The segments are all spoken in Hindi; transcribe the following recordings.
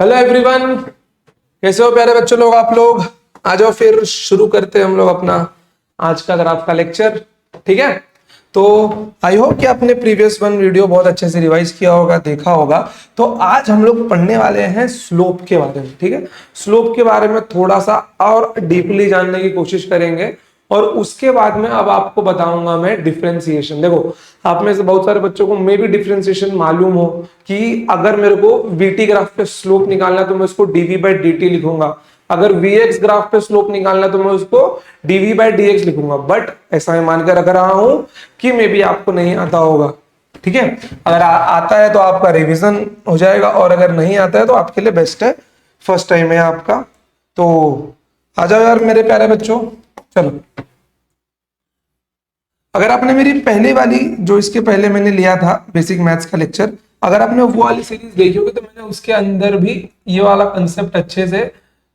हेलो एवरीवन, कैसे हो प्यारे बच्चों लोग। आप लोग आ जाओ, फिर शुरू करते हैं हम लोग अपना आज का ग्राफ का लेक्चर। ठीक है, तो आई होप कि आपने प्रीवियस वन वीडियो बहुत अच्छे से रिवाइज किया होगा, देखा होगा। तो आज हम लोग पढ़ने वाले हैं स्लोप के बारे में। ठीक है, स्लोप के बारे में थोड़ा सा और डीपली जानने की कोशिश करेंगे और उसके बाद में अब आपको बताऊंगा मैं डिफरेंशिएशन। देखो, आप में से बहुत सारे बच्चों को मे भी डिफरेंशिएशन मालूम हो कि अगर मेरे को वीटी ग्राफ पे स्लोप निकालना है तो मैं उसको डीवी बाई डी लिखूंगा, अगर वीएक्स ग्राफ पे स्लोप निकालना है तो मैं उसको डीवी बाई डीएक्स लिखूंगा। बट ऐसा मैं मानकर रख रहा हूं कि मे बी आपको नहीं आता होगा। ठीक है, अगर आता है तो आपका रिवीजन हो जाएगा और अगर नहीं आता है तो आपके लिए बेस्ट है, फर्स्ट टाइम है आपका। तो आ जाओ यार मेरे प्यारे बच्चों, चलो। अगर आपने मेरी पहले वाली जो इसके पहले मैंने लिया था बेसिक मैथ्स का लेक्चर, अगर आपने वो वाली सीरीज देखी होगी तो मैंने उसके अंदर भी ये वाला कंसेप्ट अच्छे से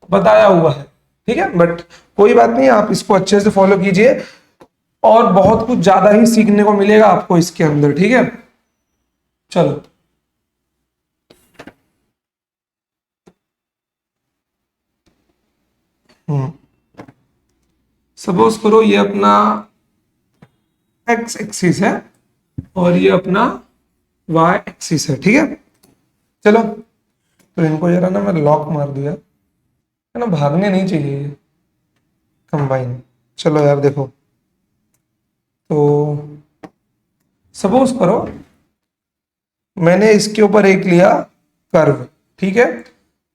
बताया हुआ है। ठीक है, बट कोई बात नहीं, आप इसको अच्छे से फॉलो कीजिए और बहुत कुछ ज्यादा ही सीखने को मिलेगा आपको इसके अंदर। ठीक है, चलो। सपोज करो ये अपना एक्स एक्सिस है और ये अपना वाई एक्सिस है। ठीक है, चलो। तो इनको जरा ना मैं लॉक मार दिया है ना, भागने नहीं चाहिए ये कंबाइन। चलो यार देखो, तो सपोज करो मैंने इसके ऊपर एक लिया कर्व। ठीक है,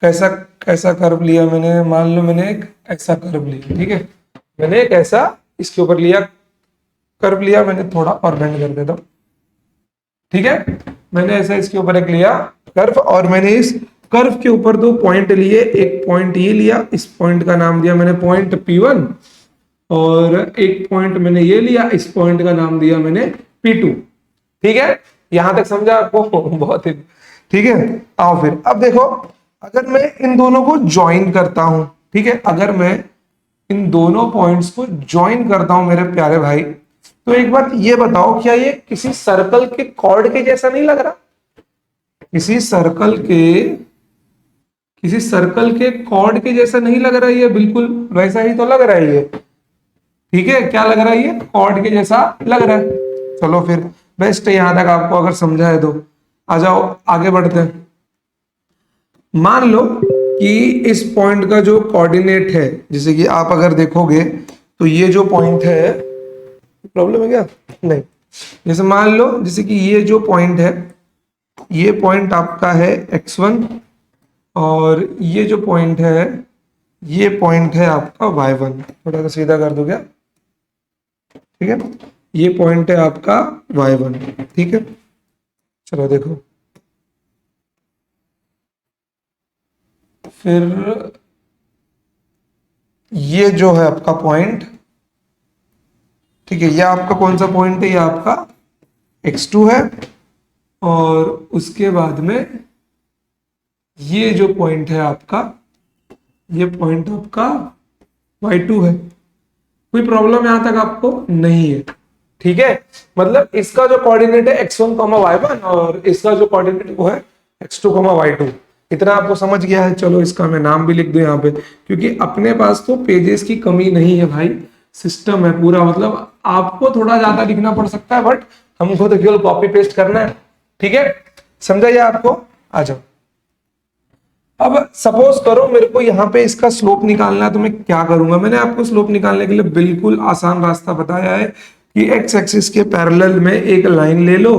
कैसा कैसा कर्व लिया मैंने, मान लो मैंने एक ऐसा कर्व लिया। ठीक है, मैंने एक ऐसा इसके ऊपर लिया कर्व लिया, मैंने थोड़ा और बेंड कर देता हूं। ठीक है, मैंने ऐसा इसके ऊपर एक लिया कर्व और मैंने इस कर्व के ऊपर दो पॉइंट लिए। एक पॉइंट ये लिया, इस पॉइंट का नाम दिया मैंने पॉइंट P1 और एक पॉइंट मैंने ये लिया, इस पॉइंट का नाम दिया मैंने P2। ठीक है, यहां तक समझा आपको? बहुत ही ठीक है। आओ फिर अब देखो, अगर मैं इन दोनों को ज्वाइन करता हूं, ठीक है, अगर मैं इन दोनों पॉइंट्स को ज्वाइन करता हूं मेरे प्यारे भाई, तो एक बात ये बताओ, क्या ये किसी सर्कल के कॉर्ड के जैसा नहीं लग रहा? किसी सर्कल के कॉर्ड के जैसा नहीं लग रहा है? ये बिल्कुल वैसा ही तो लग रहा है ये। ठीक है, क्या लग रहा है? ये कॉर्ड के जैसा लग रहा है। चलो फिर बेस्ट है, यहां तक आपको अगर समझा है तो आ जाओ आगे बढ़ते हैं। मान लो कि इस पॉइंट का जो कोऑर्डिनेट है, जैसे कि आप अगर देखोगे तो ये जो पॉइंट है, प्रॉब्लम है क्या? नहीं, जैसे मान लो जैसे कि ये जो पॉइंट है, ये पॉइंट आपका है x1 और ये जो पॉइंट है, ये पॉइंट है आपका y1। थोड़ा सा सीधा कर दो क्या? ठीक है, ये पॉइंट है आपका y1। ठीक है, चलो देखो, फिर ये जो है आपका पॉइंट, ठीक है, ये आपका कौन सा पॉइंट है? ये आपका x2 है और उसके बाद में ये जो पॉइंट है आपका, ये पॉइंट आपका y2 है। कोई प्रॉब्लम यहां तक आपको नहीं है? ठीक है, मतलब इसका जो कोऑर्डिनेट है x1, y1 और इसका जो कोऑर्डिनेट वो है x2, y2। इतना आपको समझ गया है? चलो इसका मैं नाम भी लिख दूं यहाँ पे, क्योंकि अपने पास तो पेजेस की कमी नहीं है भाई, सिस्टम है पूरा। मतलब आपको थोड़ा ज्यादा लिखना पड़ सकता है बट हमको तो केवल कॉपी पेस्ट करना है। ठीक है, समझा ये आपको? आ जाओ। अब सपोज करो मेरे को यहाँ पे इसका स्लोप निकालना है, तो मैं क्या करूंगा? मैंने आपको स्लोप निकालने के लिए बिल्कुल आसान रास्ता बताया है कि एक्स एक्सिस के पैरेलल में एक लाइन ले लो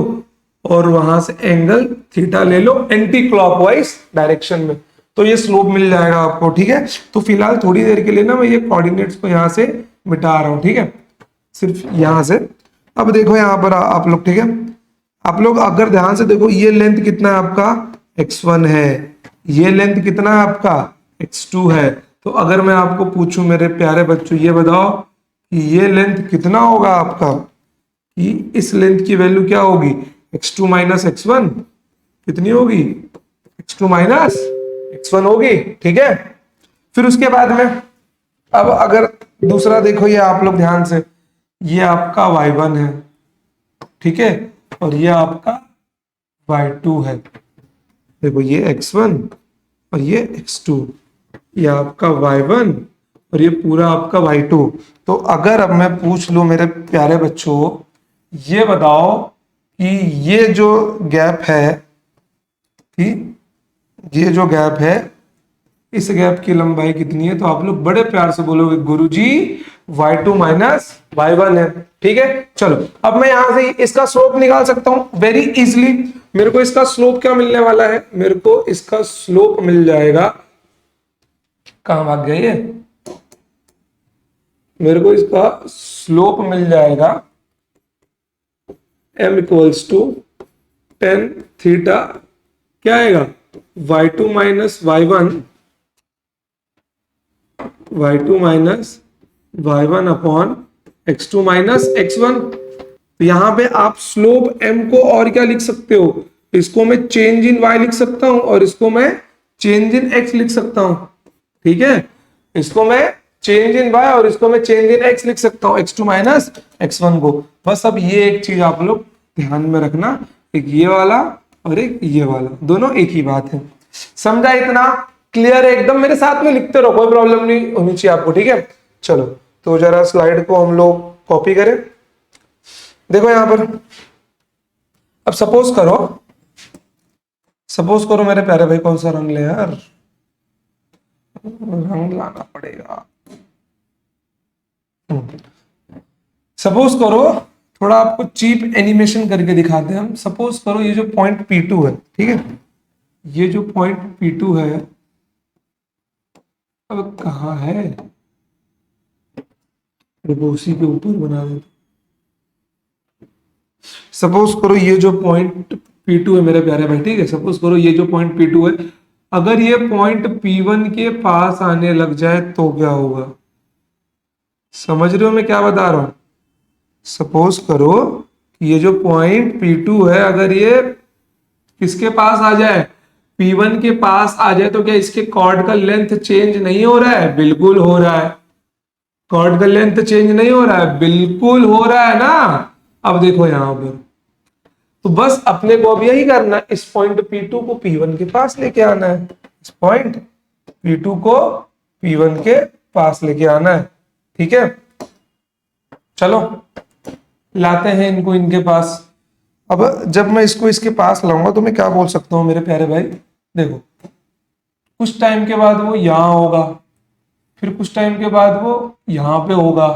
और वहां से एंगल थीटा ले लो एंटी क्लॉकवाइज डायरेक्शन में, तो ये स्लोप मिल जाएगा आपको। ठीक है, तो फिलहाल थोड़ी देर के लिए ना मैं ये कोऑर्डिनेट्स को यहाँ से मिटा रहा हूं। ठीक है, सिर्फ यहां से। अब देखो यहाँ पर आप लोग, ठीक है, आप लोग अगर ध्यान से देखो, ये लेंथ कितना है आपका? x1 है। ये लेंथ कितना है आपका? x2 है। तो अगर मैं आपको पूछूं मेरे प्यारे बच्चों, ये बताओ कि ये लेंथ कितना होगा आपका, कि इस लेंथ की वैल्यू क्या होगी? x2 माइनस x1 कितनी होगी? x2 माइनस x1 होगी। ठीक है, फिर उसके बाद में अब अगर दूसरा देखो, ये आप लोग ध्यान से, ये आपका y1 है, ठीक है, और ये आपका y2 है। देखो ये x1 और ये x2, ये आपका y1 और ये पूरा आपका y2। तो अगर अब मैं पूछ लूं मेरे प्यारे बच्चों, ये बताओ कि ये जो गैप है, ठीक, ये जो गैप है, इस गैप की लंबाई कितनी है? तो आप लोग बड़े प्यार से बोलोगे गुरुजी y2 माइनस y1 है। ठीक है, चलो अब मैं यहां से इसका स्लोप निकाल सकता हूं वेरी इजीली। मेरे को इसका स्लोप क्या मिलने वाला है? मेरे को इसका स्लोप मिल जाएगा, कहां भाग गया ये? मेरे को इसका स्लोप मिल जाएगा m equals to tan theta, क्या आएगा? y2 minus y2 minus y1 upon x2 minus x1। तो यहां पे आप स्लोप m को और क्या लिख सकते हो? इसको मैं चेंज इन y लिख सकता हूं और इसको मैं चेंज इन x लिख सकता हूं। ठीक है, इसको मैं चेंज इन y और इसको मैं चेंज इन x लिख सकता हूं, x2 माइनस x1 को। बस अब ये एक चीज आप लोग ध्यान में रखना, एक ये वाला और एक ये वाला, दोनों एक ही बात है। समझा? इतना क्लियर है एकदम? मेरे साथ में लिखते रहो, कोई प्रॉब्लम नहीं होनी चाहिए आपको। ठीक है, चलो तो जरा स्लाइड को हम लोग कॉपी करें। देखो यहां पर, अब सपोज करो मेरे प्यारे भाई, कौन सा रंग ले यार, रंग लाना पड़ेगा। सपोज करो, थोड़ा आपको चीप एनिमेशन करके दिखाते हैं हम। सपोज करो ये जो पॉइंट P2 है, ठीक है, ये जो पॉइंट P2 है, अब कहाँ है? उसी के ऊपर बना देते। सपोज करो ये जो पॉइंट P2 है मेरे प्यारे भाई, ठीक है, सपोज करो ये जो पॉइंट P2 है, अगर ये पॉइंट P1 के पास आने लग जाए तो क्या होगा? समझ रहे हो मैं क्या बता रहा हूं? सपोज करो कि ये जो पॉइंट P2 है, अगर ये किसके पास आ जाए? P1 के पास आ जाए, तो क्या इसके कॉर्ड का लेंथ चेंज नहीं हो रहा है? बिल्कुल हो रहा है। कॉर्ड का लेंथ चेंज नहीं हो रहा है? बिल्कुल हो रहा है ना। अब देखो यहां पर, तो बस अपने को अब यही करना है, इस पॉइंट P2 को P1 के पास लेके आना है। इस पॉइंट P2 को P1 के पास लेके आना है। ठीक है, चलो लाते हैं इनको इनके पास। अब जब मैं इसको इसके पास लाऊंगा तो मैं क्या बोल सकता हूं मेरे प्यारे भाई? देखो, कुछ टाइम के बाद वो यहां होगा, फिर कुछ टाइम के बाद वो यहां पे होगा,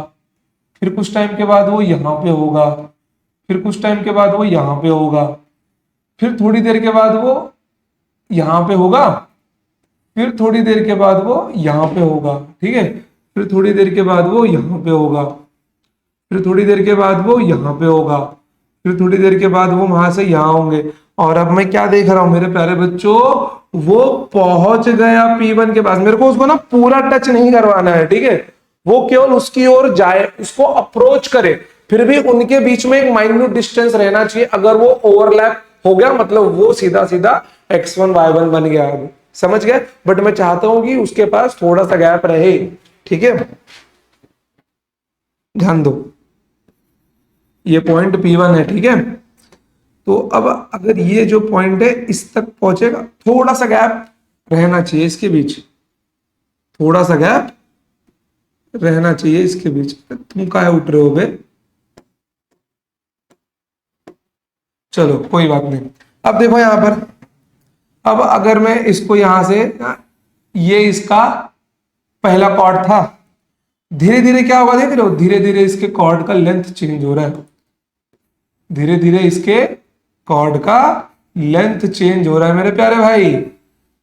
फिर कुछ टाइम के बाद वो यहां पे होगा, फिर कुछ टाइम के बाद वो यहां पे होगा, फिर थोड़ी देर के बाद वो यहां पे होगा, फिर थोड़ी देर के बाद वो यहां पे होगा। ठीक है, फिर थोड़ी देर के बाद वो यहां पे होगा, फिर थोड़ी देर के बाद वो यहां पे होगा, फिर थोड़ी देर के बाद वो वहां से यहां होंगे। और अब मैं क्या देख रहा हूं मेरे प्यारे बच्चों? वो पहुंच गया P1 के पास। मेरे को उसको ना पूरा टच नहीं करवाना है, ठीक है, वो केवल उसकी ओर जाए, उसको अप्रोच करे, फिर भी उनके बीच में एक माइन्यूट डिस्टेंस रहना चाहिए। अगर वो ओवरलैप हो गया मतलब वो सीधा सीधा x1 y1 बन गया। समझ गए? बट मैं चाहता हूं कि उसके पास थोड़ा सा गैप रहे। ठीक है, ध्यान दो, ये पॉइंट P1 है, ठीक है। तो अब अगर ये जो पॉइंट है इस तक पहुंचेगा, थोड़ा सा गैप रहना चाहिए इसके बीच, थोड़ा सा गैप रहना चाहिए इसके बीच। तुम क्या उठ रहे हो बे? चलो कोई बात नहीं। अब देखो यहां पर, अब अगर मैं इसको यहां से, ये इसका पहला कॉर्ड था, धीरे धीरे क्या होगा देख रहे हो? धीरे धीरे इसके कॉर्ड का लेंथ चेंज हो रहा है, धीरे धीरे इसके कॉर्ड का लेंथ चेंज हो रहा है मेरे प्यारे भाई।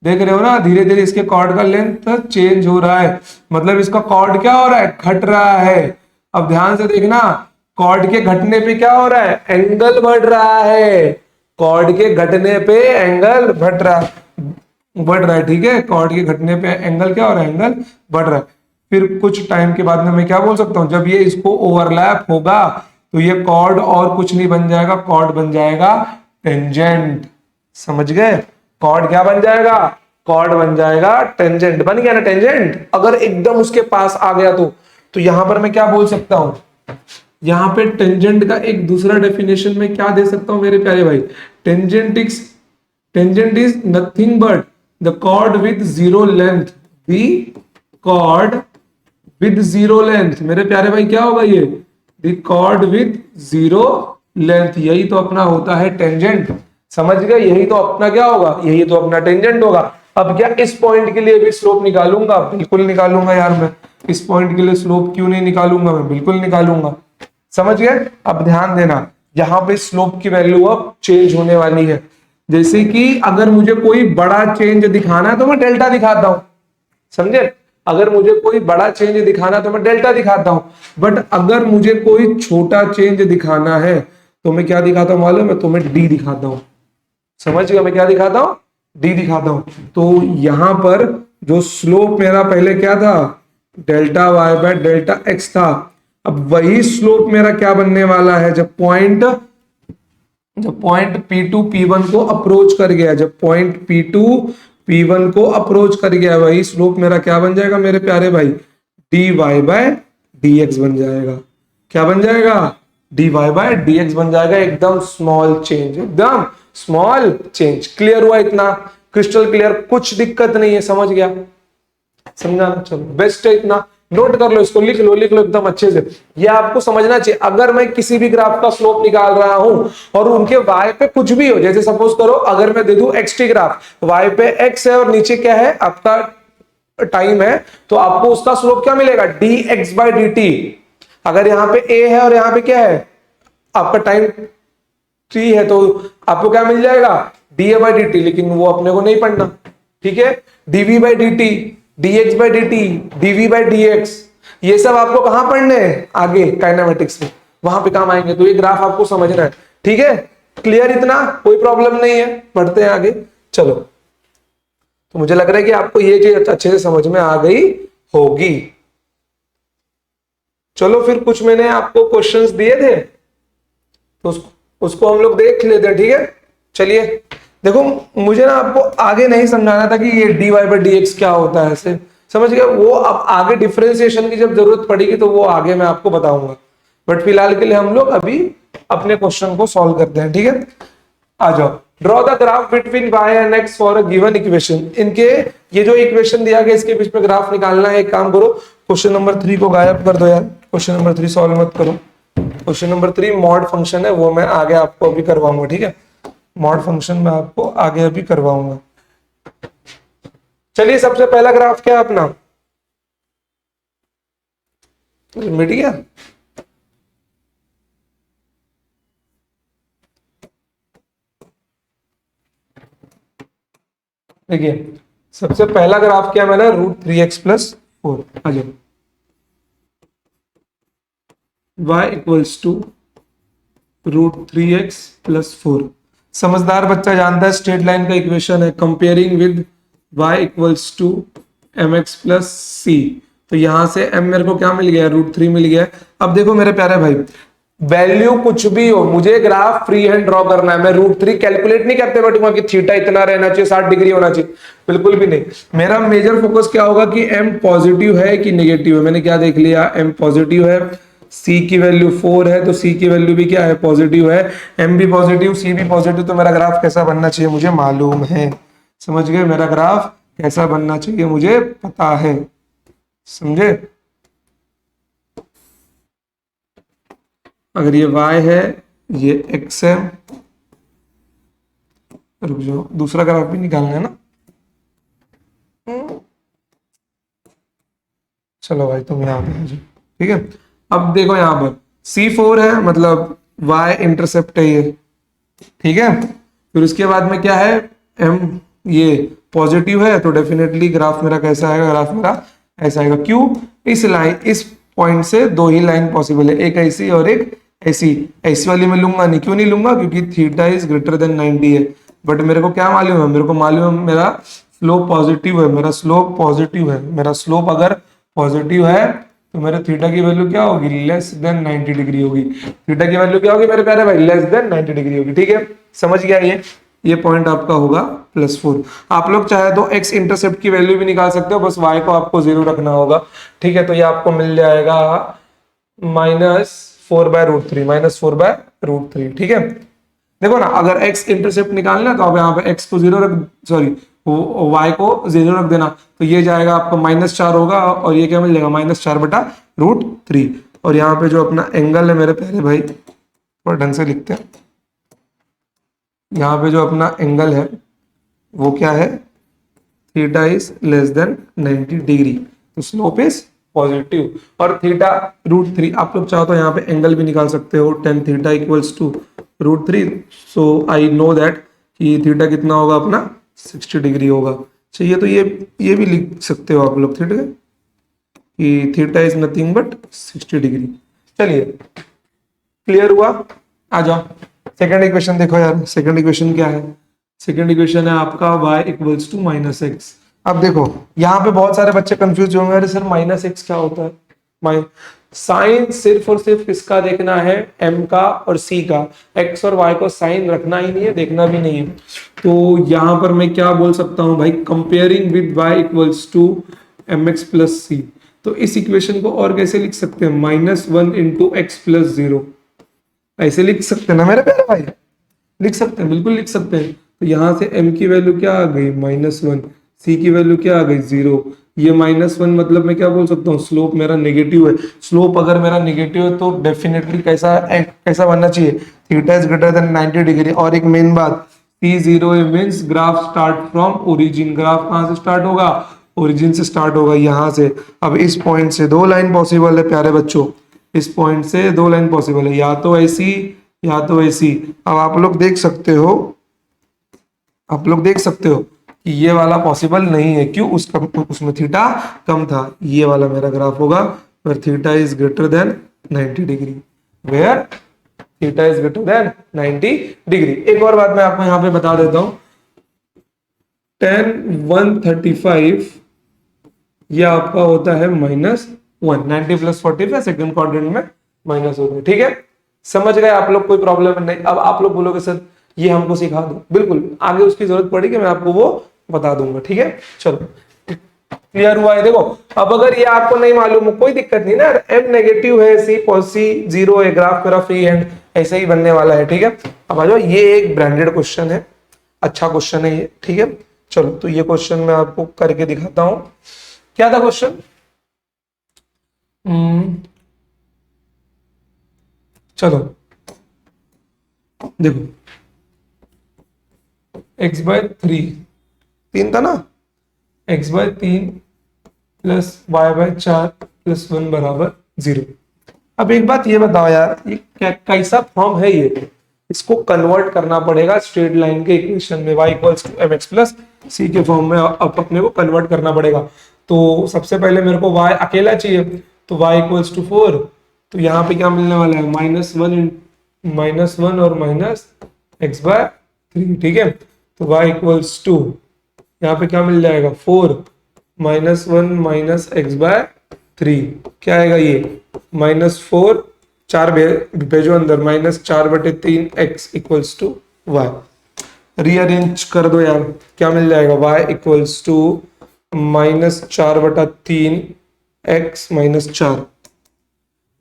देख रहे हो ना, धीरे धीरे इसके कॉर्ड का लेंथ चेंज हो रहा है, मतलब इसका कॉर्ड क्या हो रहा है? घट रहा है। अब ध्यान से देखना, कॉर्ड के घटने पे क्या हो रहा है? एंगल बढ़ रहा है। कॉर्ड के घटने पे एंगल बढ़ रहा है, ठीक है, कॉर्ड के घटने पे एंगल क्या हो रहा है? एंगल बढ़ रहा है। फिर कुछ टाइम के बाद में मैं क्या बोल सकता हूं? जब ये इसको ओवरलैप होगा तो ये कॉर्ड और कुछ नहीं बन जाएगा, कॉर्ड बन जाएगा टेंजेंट। समझ गए? कॉर्ड क्या बन जाएगा? कॉर्ड बन जाएगा टेंजेंट। बन गया ना टेंजेंट? अगर एकदम उसके पास आ गया तो यहां पर मैं क्या बोल सकता हूं? यहां पे टेंजेंट का एक दूसरा डेफिनेशन में क्या दे सकता हूं मेरे प्यारे भाई? Tangent is nothing but the cord with zero length, the cord with zero length, मेरे प्यारे भाई क्या होगा ये, the cord with zero length, यही तो अपना होता है टेंजेंट, समझ गए, यही तो अपना क्या होगा, यही तो अपना टेंजेंट होगा। अब क्या इस पॉइंट के लिए भी स्लोप निकालूंगा, बिल्कुल निकालूंगा यार, मैं इस पॉइंट के लिए स्लोप क्यों नहीं निकालूंगा, मैं बिल्कुल निकालूंगा, समझ गए। अब ध्यान देना, यहाँ पे स्लोप की वैल्यू अब चेंज होने वाली है, जैसे कि अगर मुझे कोई बड़ा चेंज दिखाना है तो मैं डेल्टा दिखाता हूं, समझे, अगर मुझे कोई बड़ा चेंज दिखाना है तो मैं डेल्टा दिखाता हूं, बट अगर मुझे कोई छोटा चेंज दिखाना है तो मैं क्या दिखाता हूं मालूम है, तो मैं डी दिखाता हूं, समझ गया, मैं क्या दिखाता हूं, डी दिखाता हूं। तो यहां पर जो स्लोप मेरा पहले क्या था, delta y by delta x था, अब वही स्लोप मेरा क्या बनने वाला है, जब पॉइंट P2 P1 को अप्रोच कर गया, जब पॉइंट P2 P1 को अप्रोच कर गया, वही स्लोप मेरा क्या बन जाएगा मेरे प्यारे भाई, dy बाय dx बन जाएगा, क्या बन जाएगा, dy बाय dx बन जाएगा, एकदम स्मॉल चेंज, एकदम स्मॉल चेंज। क्लियर हुआ, इतना क्रिस्टल क्लियर, कुछ दिक्कत नहीं है, समझ गया, समझा, चलो बेस्ट है इतना, नोट कर लो इसको, लिख लो एकदम अच्छे से, ये आपको समझना चाहिए। अगर मैं किसी भी ग्राफ का स्लोप निकाल रहा हूं और उनके y पे कुछ भी हो, जैसे सपोज करो अगर मैं दे दूं xt ग्राफ, y पे x है और नीचे क्या है आपका टाइम है, तो आपको उसका स्लोप क्या मिलेगा, dx बाय dt। अगर यहाँ पे a है और यहाँ पे क्या है आपका टाइम t है, तो आपको क्या मिल जाएगा, da बाय dt, लेकिन वो अपने को नहीं पढ़ना, ठीक है, dv by dt, dx by dt, dv by dx, ये सब आपको कहां पढ़ने हैं, आगे काइनेमेटिक्स में, वहां पे काम आएंगे, तो ये ग्राफ आपको समझना है, ठीक है, क्लियर, इतना कोई प्रॉब्लम नहीं है, पढ़ते हैं आगे, चलो। तो मुझे लग रहा है कि आपको ये चीज अच्छे से समझ में आ गई होगी। चलो फिर कुछ मैंने आपको क्वेश्चंस दिए थे, तो उसको हम लोग देख लेते हैं, ठीक है। चलिए देखो, मुझे ना आपको आगे नहीं समझाना था कि ये dy बाय dx क्या होता है, ऐसे समझ गए, वो अब आगे डिफरेंशिएशन की जब जरूरत पड़ेगी तो वो आगे मैं आपको बताऊंगा, बट फिलहाल के लिए हम लोग अभी अपने क्वेश्चन को सॉल्व करते हैं, ठीक है। आ जाओ, draw the graph between y and x for a given equation. इनके ये जो इक्वेशन दिया गया इसके बीच में ग्राफ निकालना है। एक काम करो, क्वेश्चन नंबर 3 को गायब कर दो यार, क्वेश्चन नंबर 3 सॉल्व मत करो। क्वेश्चन नंबर 3 मॉड फंक्शन है, वो मैं आगे आपको अभी करवाऊंगा, ठीक है, मॉड फंक्शन में आपको आगे अभी करवाऊंगा। चलिए सबसे पहला ग्राफ क्या है अपना, मिट गया, देखिए सबसे पहला ग्राफ क्या मैंने √3x+4, आ जाओ, y इक्वल्स टू √3x+4। समझदार बच्चा जानता है स्ट्रेट लाइन का इक्वेशन है, comparing with y equals to mx+c, तो यहां से m मेरे को क्या मिल गया, √3 मिल गया। अब देखो मेरे प्यारे भाई, वैल्यू कुछ भी हो, मुझे ग्राफ फ्री हैंड ड्रॉ करना है, मैं √3 कैलकुलेट नहीं करते बैठूंगा कि थीटा इतना रहना चाहिए, 60 डिग्री होना चाहिए, बिल्कुल भी नहीं। मेरा मेजर फोकस क्या होगा कि m पॉजिटिव है कि नेगेटिव है। मैंने क्या देख लिया, m पॉजिटिव है, c की वैल्यू 4 है, तो c की वैल्यू भी क्या है, पॉजिटिव है, m भी पॉजिटिव, c भी पॉजिटिव, तो मेरा ग्राफ कैसा बनना चाहिए मुझे मालूम है, समझ गए, मेरा ग्राफ कैसा बनना चाहिए मुझे पता है, समझे। अगर ये y है, ये x है, रुक जाओ दूसरा ग्राफ भी निकालना है ना, चलो भाई तुम यहाँ पे आ जाओ, ठीक है। अब देखो यहाँ पर C4 है, मतलब y इंटरसेप्ट है ये, ठीक है, फिर उसके बाद में क्या है, m ये पॉजिटिव है, तो डेफिनेटली ग्राफ मेरा कैसा आएगा, ग्राफ मेरा ऐसा आएगा। क्यों, इस लाइन, इस पॉइंट से दो ही लाइन पॉसिबल है, एक ऐसी और एक ऐसी, ऐसी वाली मैं लूंगा नहीं, क्यों नहीं लूंगा, क्योंकि थीटा इज ग्रेटर देन 90 है, बट मेरे को क्या मालूम है, मेरे को मालूम है मेरा स्लोप पॉजिटिव है, मेरा स्लोप पॉजिटिव है, मेरा स्लोप अगर पॉजिटिव है तो मेरे थीटा की वैल्यू क्या होगी, लेस देन 90 डिग्री होगी, थीटा की वैल्यू क्या होगी मेरे प्यारे भाई, लेस देन 90 डिग्री होगी, ठीक है, समझ गया। ये पॉइंट आपका होगा +4। आप लोग चाहे तो x इंटरसेप्ट की वैल्यू भी निकाल सकते हो, बस y को आपको 0 रखना होगा, ठीक है, तो ये आपको मिल जाएगा -4/√3, -4/√3, ठीक है। देखो ना, अगर x इंटरसेप्ट निकालना तो आप यहाँ पे x को 0 रख, सॉरी वाई को 0 रख देना, तो ये जाएगा आपका -4 होगा, और ये क्या मिल जाएगा -4/√3। और यहाँ पे जो अपना एंगल है मेरे प्यारे भाई, थोड़ा ढंग से लिखते हैं, यहाँ पे जो अपना एंगल है वो क्या है, theta is less than 90 degree, तो स्लोप इज पॉजिटिव। और थीटा√3, आप लोग चाहो तो यहाँ पे एंगल भी निकाल सकते हो, tan theta equals to √3। So I know that कि थीटा कितना होगा अपना 60 डिग्री होगा। चाहिए तो ये भी लिख सकते हो आप लोग, ठीक है, कि theta is nothing but 60 degree. चलिए, क्लियर हुआ? आ जाओ सेकंड इक्वेशन देखो यार। सेकंड इक्वेशन क्या है? सेकंड इक्वेशन है आपका y इक्वल्स टू -x। अब देखो यहाँ पे बहुत सारे बच्चे कंफ्यूज होंगे, अरे सर -x क्या होता है? साइन सिर्फ और सिर्फ किसका देखना है, m का और c का। x और y को साइन रखना ही नहीं है, देखना भी नहीं है। तो यहाँ पर मैं क्या बोल सकता हूँ भाई, comparing with y equals to mx plus c। तो इस इक्वेशन को और कैसे लिख सकते हैं, -1 इंटू x प्लस 0, ऐसे लिख सकते हैं ना मेरे प्यारे भाई? लिख सकते हैं, बिल्कुल लिख सकते हैं। तो यहाँ से m की वैल्यू क्या आ गई -1, c की वैल्यू क्या आ गई 0। ये -1 मतलब मैं क्या बोल सकता हूँ, स्लोप मेरा नेगेटिव है। स्लोप अगर मेरा नेगेटिव है तो डेफिनेटली कैसा बनना चाहिए, theta is greater than 90 degree. और एक मेन बात, P0 means graph start from origin. Graph कहाँ से स्टार्ट होगा, ओरिजिन से स्टार्ट होगा, यहाँ से। अब इस पॉइंट से दो लाइन पॉसिबल है प्यारे बच्चों, इस पॉइंट से दो लाइन पॉसिबल है, या तो ऐसी या तो ऐसी। अब आप लोग देख सकते हो, आप लोग देख सकते हो कि ये वाला पॉसिबल नहीं है। क्यों? उसमें थीटा कम था। ये वाला मेरा ग्राफ होगा where theta is greater than 90 degree, where theta is greater than 90 degree. एक और बात मैं आपको यहाँ पे बता देता हूं, tan 135 ये आपका होता है -1, 90 + 45 सेकंड क्वाड्रेंट में माइनस होता है, ठीक है? समझ गए आप लोग? कोई प्रॉब्लम नहीं। अब आप लोग बोलोगे सर ये हमको सिखा दो, बिल्कुल आगे उसकी जरूरत पड़ेगी, मैं आपको वो बता दूंगा, ठीक है? चलो, क्लियर हुआ है? देखो अब अगर ये आपको नहीं मालूम हो कोई दिक्कत नहीं ना, m नेगेटिव है, c 0 है, ग्राफ मेरा फ्री हैंड ऐसे ही बनने वाला है, ठीक है? अब आ जाओ, ये एक ब्रांडेड क्वेश्चन है, अच्छा क्वेश्चन है ये, ठीक है? चलो, तो ये क्वेश्चन मैं आपको करके दिखाता हूं। क्या था क्वेश्चन? चलो देखो, x/3, 3 था ना, x/3 प्लस y/4 प्लस 1 बराबर 0। अब एक बात ये बताओ यार, ये कैसा फॉर्म है ये? इसको कन्वर्ट करना पड़ेगा स्ट्रेट लाइन के इक्वेशन में, y equals to mx plus c के फॉर्म में अब अपने को कन्वर्ट करना पड़ेगा। तो सबसे पहले मेरे को y अकेला चाहिए, तो y इक्वल्स टू 4। तो यहाँ पे क्या मिलने वाला है, -1 और -x/3, ठीक है? तो y इक्वल्स टू, यहाँ पे क्या मिल जाएगा, 4 -1 -x/3, क्या आएगा ये, -4, 4 भेजो अंदर, -4/3 x equals to y। Rearrange कर दो यार, क्या मिल जाएगा, y equals to -4/3 x -4,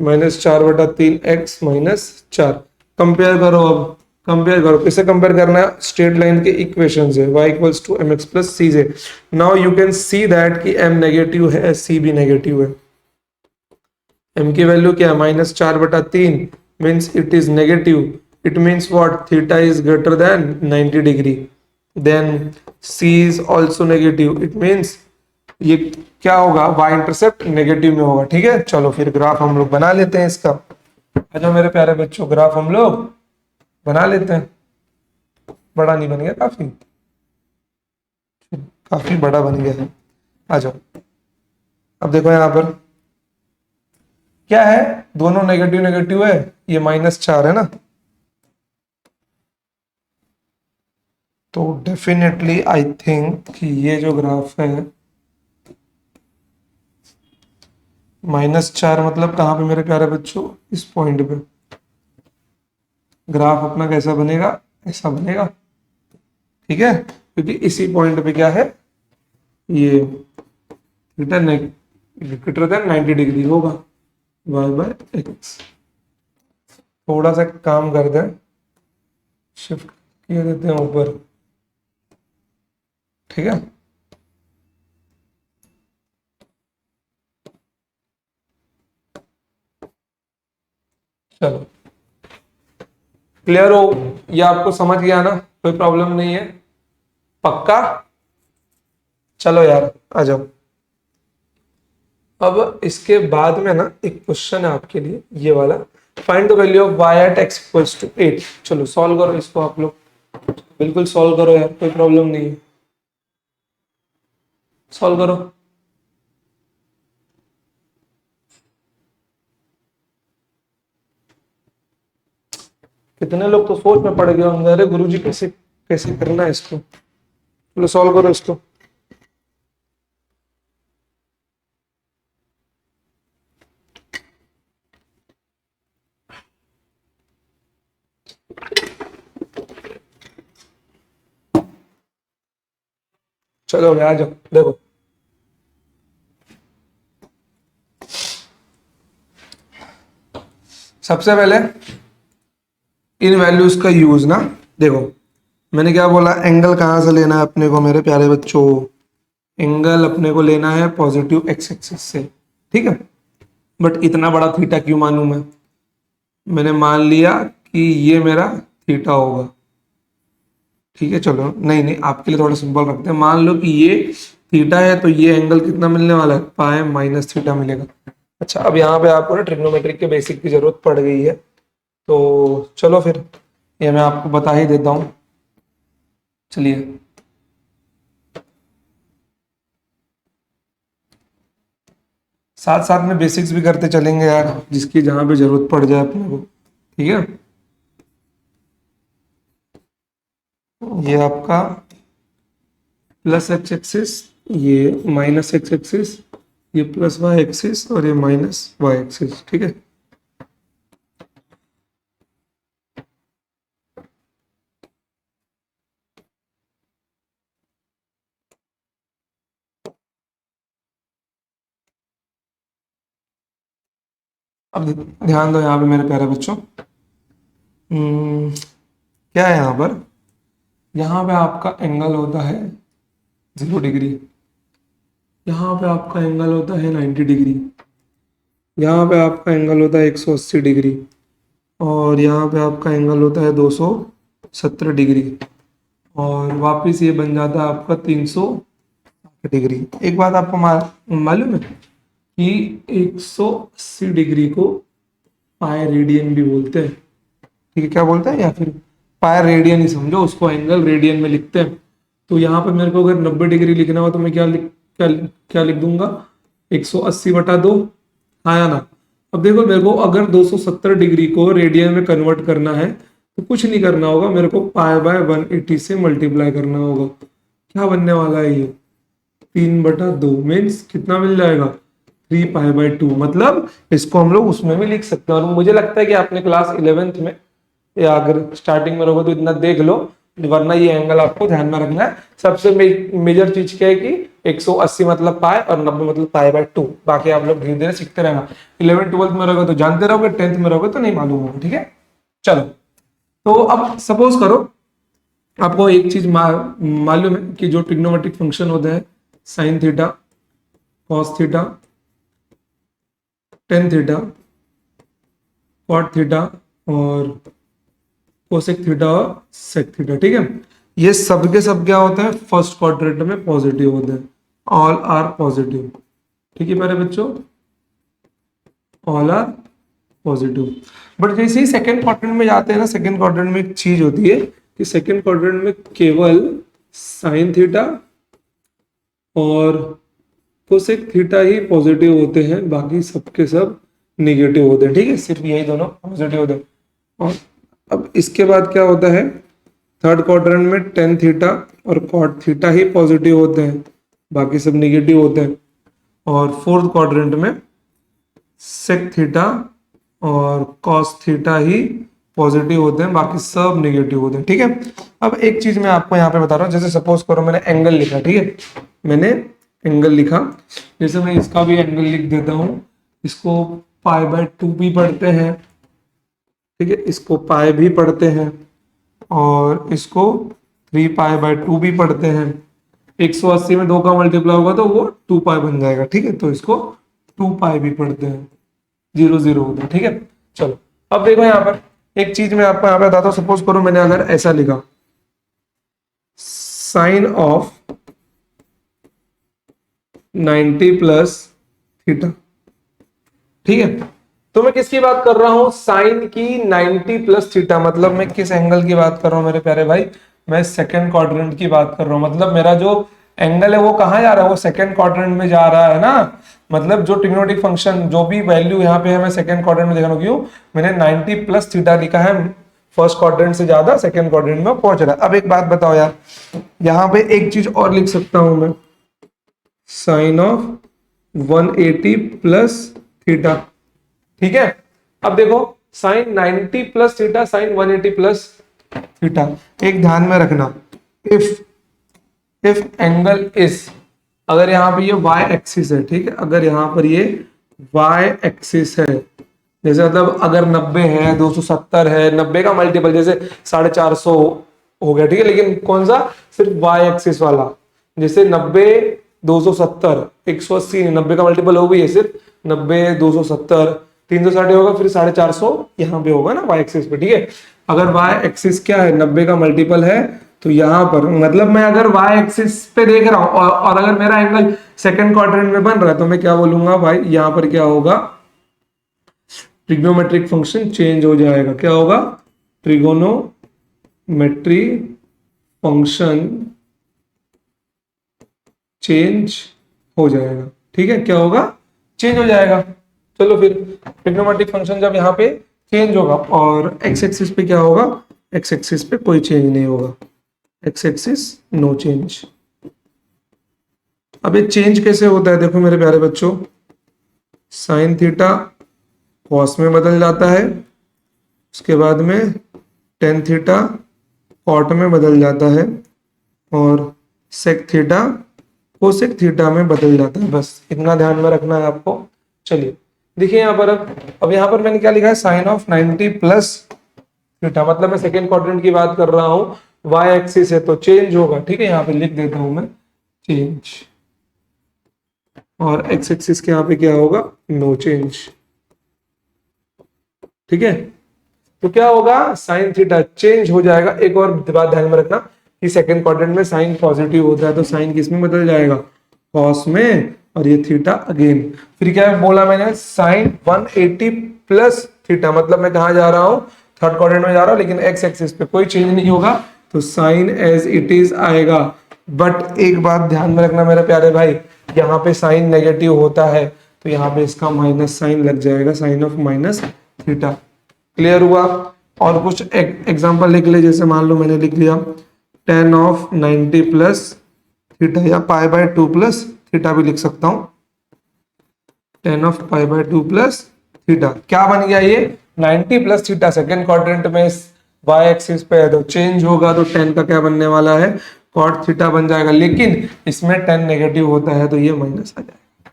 -4/3 x -4। Compare करो, अब कंपेयर करो, किसे कंपेयर करना है, स्ट्रेट लाइन के इक्वेशन से, y equals to mx plus c से। Now you can see that कि m नेगेटिव है, c भी नेगेटिव है। m की वैल्यू क्या है, -4/3 means it is negative. It means what, theta is greater than 90 degree, then c is also negative. It means ये क्या होगा, y इंटरसेप्ट नेगेटिव में होगा, ठीक है? चलो फिर ग्राफ हम लोग बना लेते हैं इसका। अच्छा मेरे प्यारे बच्चों, ग्राफ हम लोग बना लेते हैं। बड़ा नहीं बन गया? काफी काफी बड़ा बन गया है। आ जाओ, अब देखो यहाँ पर क्या है, दोनों नेगेटिव नेगेटिव है, ये -4 है ना, तो डेफिनेटली आई थिंक कि ये जो ग्राफ है -4 मतलब कहाँ पे मेरे प्यारे बच्चों, इस पॉइंट पे ग्राफ अपना कैसा बनेगा, ऐसा बनेगा, ठीक है? क्योंकि इसी पॉइंट पे क्या है, ये थीटा ग्रेटर देन 90 डिग्री होगा, y/x। थोड़ा सा काम कर दें, शिफ्ट किए देते हैं ऊपर, ठीक है। चलो क्लियर हो, ये आपको समझ गया ना, कोई प्रॉब्लम नहीं है, पक्का। चलो यार आ जाओ। अब इसके बाद में ना एक क्वेश्चन है आपके लिए ये वाला, find the value of y at x equals to 8। चलो सॉल्व करो इसको आप लोग, बिल्कुल सॉल्व करो यार, कोई प्रॉब्लम नहीं है, सॉल्व करो। कितने लोग तो सोच में पड़ गए होंगे, अरे गुरुजी कैसे कैसे करना है इसको। चलो सॉल्व करो इसको। चलो आ जाओ देखो, सबसे पहले इन वैल्यूज का यूज ना, देखो मैंने क्या बोला, एंगल कहाँ से लेना है अपने को मेरे प्यारे बच्चों, एंगल अपने को लेना है पॉजिटिव एक्स एक्सिस से, ठीक है। बट इतना बड़ा थीटा क्यों मानूं मैं, मैंने मान लिया कि ये मेरा थीटा होगा, ठीक है। चलो नहीं नहीं, आपके लिए थोड़ा सिंपल रखते हैं, मान लो कि ये थीटा है तो ये एंगल कितना मिलने वाला है, पाई माइनस थीटा मिलेगा। अच्छा अब यहाँ पे आपको ना ट्रिग्नोमेट्रिक के बेसिक की जरूरत पड़ गई है, तो चलो फिर ये मैं आपको बता ही देता हूँ। चलिए साथ साथ में बेसिक्स भी करते चलेंगे यार, जिसकी जहां पे जरूरत पड़ जाए अपने को, ठीक है। ये आपका प्लस एक्स एक्सिस, ये माइनस एक्स एक्सिस, ये प्लस वाई एक्सिस और ये माइनस वाई एक्सिस, ठीक है। अब ध्यान दो यहाँ पे मेरे प्यारे बच्चों, क्या है यहाँ पर, यहाँ पे आपका एंगल होता है 0 डिग्री, यहाँ पे आपका एंगल होता है 90 डिग्री, यहाँ पे आपका एंगल होता है 180 डिग्री, और यहाँ पे आपका एंगल होता है 270 डिग्री, और वापस ये बन जाता है आपका 360 डिग्री। एक बात आपको मालूम है कि 180 डिग्री को पाई रेडियन भी बोलते हैं, ठीक है। क्या बोलते हैं, या फिर पाई रेडियन ही समझो उसको, एंगल रेडियन में लिखते हैं। तो यहाँ पे मेरे को अगर 90 डिग्री लिखना हो तो मैं क्या लिख दूंगा, 180/2, आया ना। अब देखो मेरे को अगर 270 डिग्री को रेडियन में कन्वर्ट करना है तो कुछ नहीं करना होगा, मेरे को पाई बाय 180 से मल्टीप्लाई करना होगा। क्या बनने वाला है ये, 3/2 मीन्स कितना मिल जाएगा, 3 पाई/2। मतलब इसको हम लोग उसमें भी लिख सकते हैं, और मुझे लगता है कि आपने क्लास 11th में या अगर स्टार्टिंग में रहोगे तो इतना देख लो, वरना ये एंगल आपको ध्यान में रखना है। सबसे मेजर चीज क्या है कि 180 मतलब पाई और 90 मतलब पाई/2, बाकी आप लोग धीरे धीरे सीखते रहना। 11th 12th में रहोगे तो जानते रहोगे, 10th में रहोगे तो नहीं मालूम होगा, ठीक है। चलो तो अब सपोज करो आपको एक चीज मालूम है कि जो ट्रिग्नोमेट्रिक फंक्शन होते हैं sine theta, cos theta, tan theta, cot theta और कोसेक थीटा और सेक थीटा, ठीक है। ये सब के सब क्या होते हैं, फर्स्ट क्वाड्रेंट में पॉजिटिव होते हैं, ऑल आर पॉजिटिव, ठीक है मेरे बच्चों, ऑल आर पॉजिटिव। बट जैसे ही सेकंड क्वाड्रेंट में जाते हैं ना, सेकंड क्वाड्रेंट में एक चीज होती है कि सेकंड क्वाड्रेंट में केवल साइन थीटा और कोसेक थीटा ही पॉजिटिव होते हैं, बाकी सबके सब निगेटिव होते हैं, ठीक है। सिर्फ यही दोनों पॉजिटिव होते हैं। और अब इसके बाद क्या होता है, थर्ड क्वाड्रेंट में टेन थीटा और कॉट थीटा ही पॉजिटिव होते हैं, बाकी सब निगेटिव होते हैं। और फोर्थ क्वाड्रेंट में सेक थीटा और कॉस थीटा ही पॉजिटिव होते हैं, बाकी सब निगेटिव होते हैं, ठीक है। अब एक चीज मैं आपको यहाँ पे बता रहा हूँ, जैसे सपोज करो मैंने एंगल लिखा, ठीक है, मैंने एंगल लिखा, जैसे मैं इसका भी एंगल लिख देता हूँ, इसको पाई/2 भी पढ़ते हैं, ठीक है, इसको पाई भी पढ़ते हैं और इसको 3 पाई/2 भी पढ़ते हैं। 180 में 2 का मल्टीप्लाई होगा तो वो 2 पाई बन जाएगा। ठीक है, तो इसको 2 पाई भी पढ़ते हैं, 0 0 होता है। ठीक है, चलो अब देखो यहाँ पर एक चीज मैं आपको यहाँ पे बताता हूँ। सपोज करो मैंने अगर ऐसा लिखा, साइन ऑफ 90 प्लस थीटा। ठीक है, तो मैं किसकी बात कर रहा हूं, साइन की 90 प्लस थीटा। मतलब मैं किस एंगल की बात कर रहा हूं मेरे प्यारे भाई, मैं सेकंड क्वाड्रेंट की बात कर रहा हूं। मतलब मेरा जो एंगल है वो कहां जा रहा है, वो सेकंड क्वाड्रेंट में जा रहा है ना। मतलब जो ट्रिग्नोमेट्रिक फंक्शन जो भी वैल्यू यहाँ पे है मैं सेकंड क्वाड्रेंट में देख रहा हूं, क्यों, मैंने 90 प्लस थीटा लिखा है, फर्स्ट क्वाड्रेंट से ज्यादा सेकंड क्वाड्रेंट में पहुंच रहा है। अब एक बात बताओ यार, यहाँ पे एक चीज और लिख सकता हूं मैं, साइन ऑफ 180 प्लस थीटा। ठीक है, अब देखो sine 90 plus theta, sine 180 plus theta. एक ध्यान में रखना, इफ एंगल इज, अगर यहाँ पे ये y एक्सिस है, ठीक है, अगर यहाँ पर ये y एक्सिस है, जैसे मतलब अगर 90 है, 270 है, 90 का मल्टीपल जैसे 450 हो गया। ठीक है, लेकिन कौन सा, सिर्फ y एक्सिस वाला, जैसे 90 270 180, 90 का मल्टीपल हो गई है सिर्फ 90 270 360 होगा, फिर 450 यहाँ पे होगा ना y एक्सिस पे। ठीक है, अगर y एक्सिस क्या है, 90 का मल्टीपल है, तो यहाँ पर मतलब मैं अगर y एक्सिस पे देख रहा हूँ और अगर मेरा एंगल सेकंड क्वाड्रेंट में बन रहा है, तो मैं क्या बोलूंगा भाई, यहाँ पर क्या होगा, ट्रिग्नोमेट्रिक फंक्शन चेंज हो जाएगा। क्या होगा, ट्रिगोनोमेट्री फंक्शन चेंज हो जाएगा। ठीक है, क्या होगा, चेंज हो जाएगा। चलो फिर ट्रिग्नोमेट्रिक फंक्शन जब यहाँ पे चेंज होगा, और एक्स एक्सिस पे क्या होगा, एक्स एक्सिस पे कोई चेंज नहीं होगा, एक्स एक्सिस नो चेंज। अब ये चेंज कैसे होता है, देखो मेरे प्यारे बच्चों, साइन थीटा कॉस में बदल जाता है, उसके बाद में टेन थीटा कॉट में बदल जाता है, और सेक थीटा कोसेक थीटा में बदल जाता है। बस इतना ध्यान में रखना है आपको। चलिए देखिए यहाँ पर, अब यहाँ पर मैंने क्या लिखा है, साइन ऑफ 90 प्लस थीटा, मतलब मैं सेकेंड क्वाड्रेंट की बात कर रहा हूँ, y एक्सिस है तो चेंज होगा। ठीक है, यहाँ पे लिख देता हूं मैं चेंज, और x एक्सिस के यहाँ पे क्या होगा, नो चेंज। ठीक है, तो क्या होगा, साइन थीटा चेंज हो जाएगा। एक और बात ध्यान में रखना कि सेकंड क्वाड्रेंट में साइन पॉजिटिव होता है, तो साइन किस में बदल जाएगा, कॉस में, और ये थीटा अगेन। फिर क्या बोला मैंने, साइन 180 प्लस थीटा, मतलब मैं कहा जा रहा हूं, थर्ड क्वाड्रेंट में जा रहा हूं, लेकिन एक्स एक्सिस पे कोई चेंज नहीं होगा, तो साइन एज इट इज आएगा। बट एक बात ध्यान में रखना मेरे प्यारे भाई, यहाँ पे साइन नेगेटिव होता है, तो यहाँ पे इसका माइनस साइन लग जाएगा, sine of minus theta. Clear हुआ। और कुछ एग्जांपल लिख ले, जैसे मान लो मैंने लिख लिया tan ऑफ 90 प्लस थीटा, या पाई बाय 2 प्लस थीटा भी लिख सकता हूं, tan of pi by 2 plus theta. क्या बन गया ये, 90 प्लस थीटा, सेकेंड क्वाड्रेंट में y एक्सिस पे है तो चेंज होगा, तो tan का क्या बनने वाला है, cot थीटा बन जाएगा, लेकिन इसमें tan नेगेटिव होता है तो ये माइनस आ जाएगा।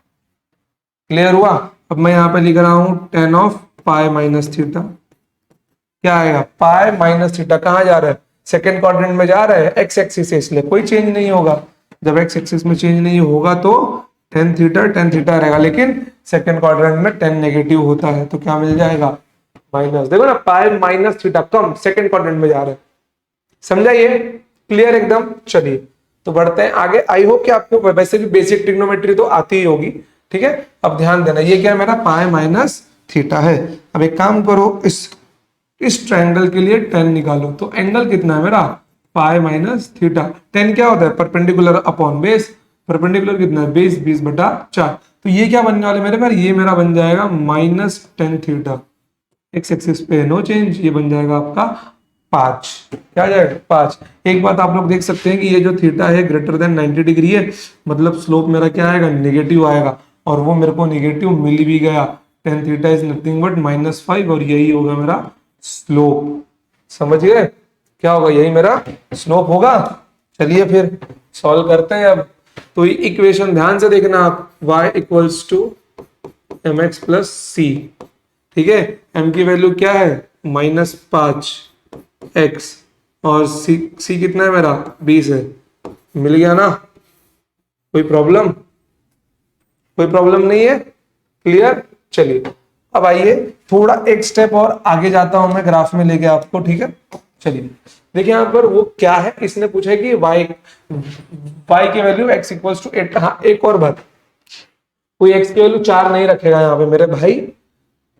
क्लियर हुआ। अब मैं यहाँ पे लिख रहा हूं tan of pi minus theta, क्या आएगा, पाई माइनस थीटा, कहां जा रहा है, सेकेंड क्वाड्रेंट में जा रहा है, एक्स एक्सिस है, इसलिए कोई चेंज नहीं होगा। जब एक्स एक्सिस में चेंज नहीं होगा तो tan थीटा रहेगा, लेकिन सेकेंड क्वाड्रेंट में tan नेगेटिव होता है, तो क्या मिल जाएगा, माइनस। देखो ना, पाई माइनस थीटा कम, सेकेंड क्वाड्रेंट में जा रहा है, समझा ये, क्लियर एकदम। चलिए तो बढ़ते हैं आगे। आई होप कि आपको वैसे भी बेसिक ट्रिग्नोमेट्री तो आती ही होगी। ठीक है, अब ध्यान देना, ये क्या है, मेरा पाई माइनस थीटा है। अब एक काम करो, इस ट्रायंगल के लिए tan निकालो, तो एंगल कितना है मेरा, पाई माइनस थीटा। tan क्या होता है, परपेंडिकुलर अपॉन बेस, परपेंडिकुलर कितना है, बेस 20/4। तो ये क्या बनने वाले मेरे पास, ये मेरा बन जाएगा minus tan theta, x axis पे नो चेंज, ये बन जाएगा आपका 5। क्या आ जाएगा, 5। एक बात आप लोग देख सकते हैं कि ये जो थीटा है ग्रेटर देन 90 डिग्री है, मतलब स्लोप मेरा क्या आएगा, नेगेटिव आएगा, और वो मेरे को नेगेटिव मिल भी गया। tan theta is nothing but -5, और यही होगा मेरा स्लोप। समझ गए, क्या होगा, यही मेरा स्लोप होगा। चलिए फिर सॉल्व करते हैं अब। तो इक्वेशन ध्यान से देखना आप, y equals to mx plus C. ठीक है, m की वैल्यू क्या है, -5x, और c कितना है मेरा, 20 है, मिल गया ना। कोई प्रॉब्लम? कोई प्रॉब्लम नहीं है? क्लियर? चलिए अब आइए थोड़ा एक स्टेप और आगे जाता हूं मैं ग्राफ में लेके आपको, ठीक है। चलिए देखिए यहां पर वो क्या है, इसने पूछा है कि y की वैल्यू x इक्वल्स टू 8। हाँ एक और बात, कोई x की वैल्यू 4 नहीं रखेगा यहाँ पे मेरे भाई।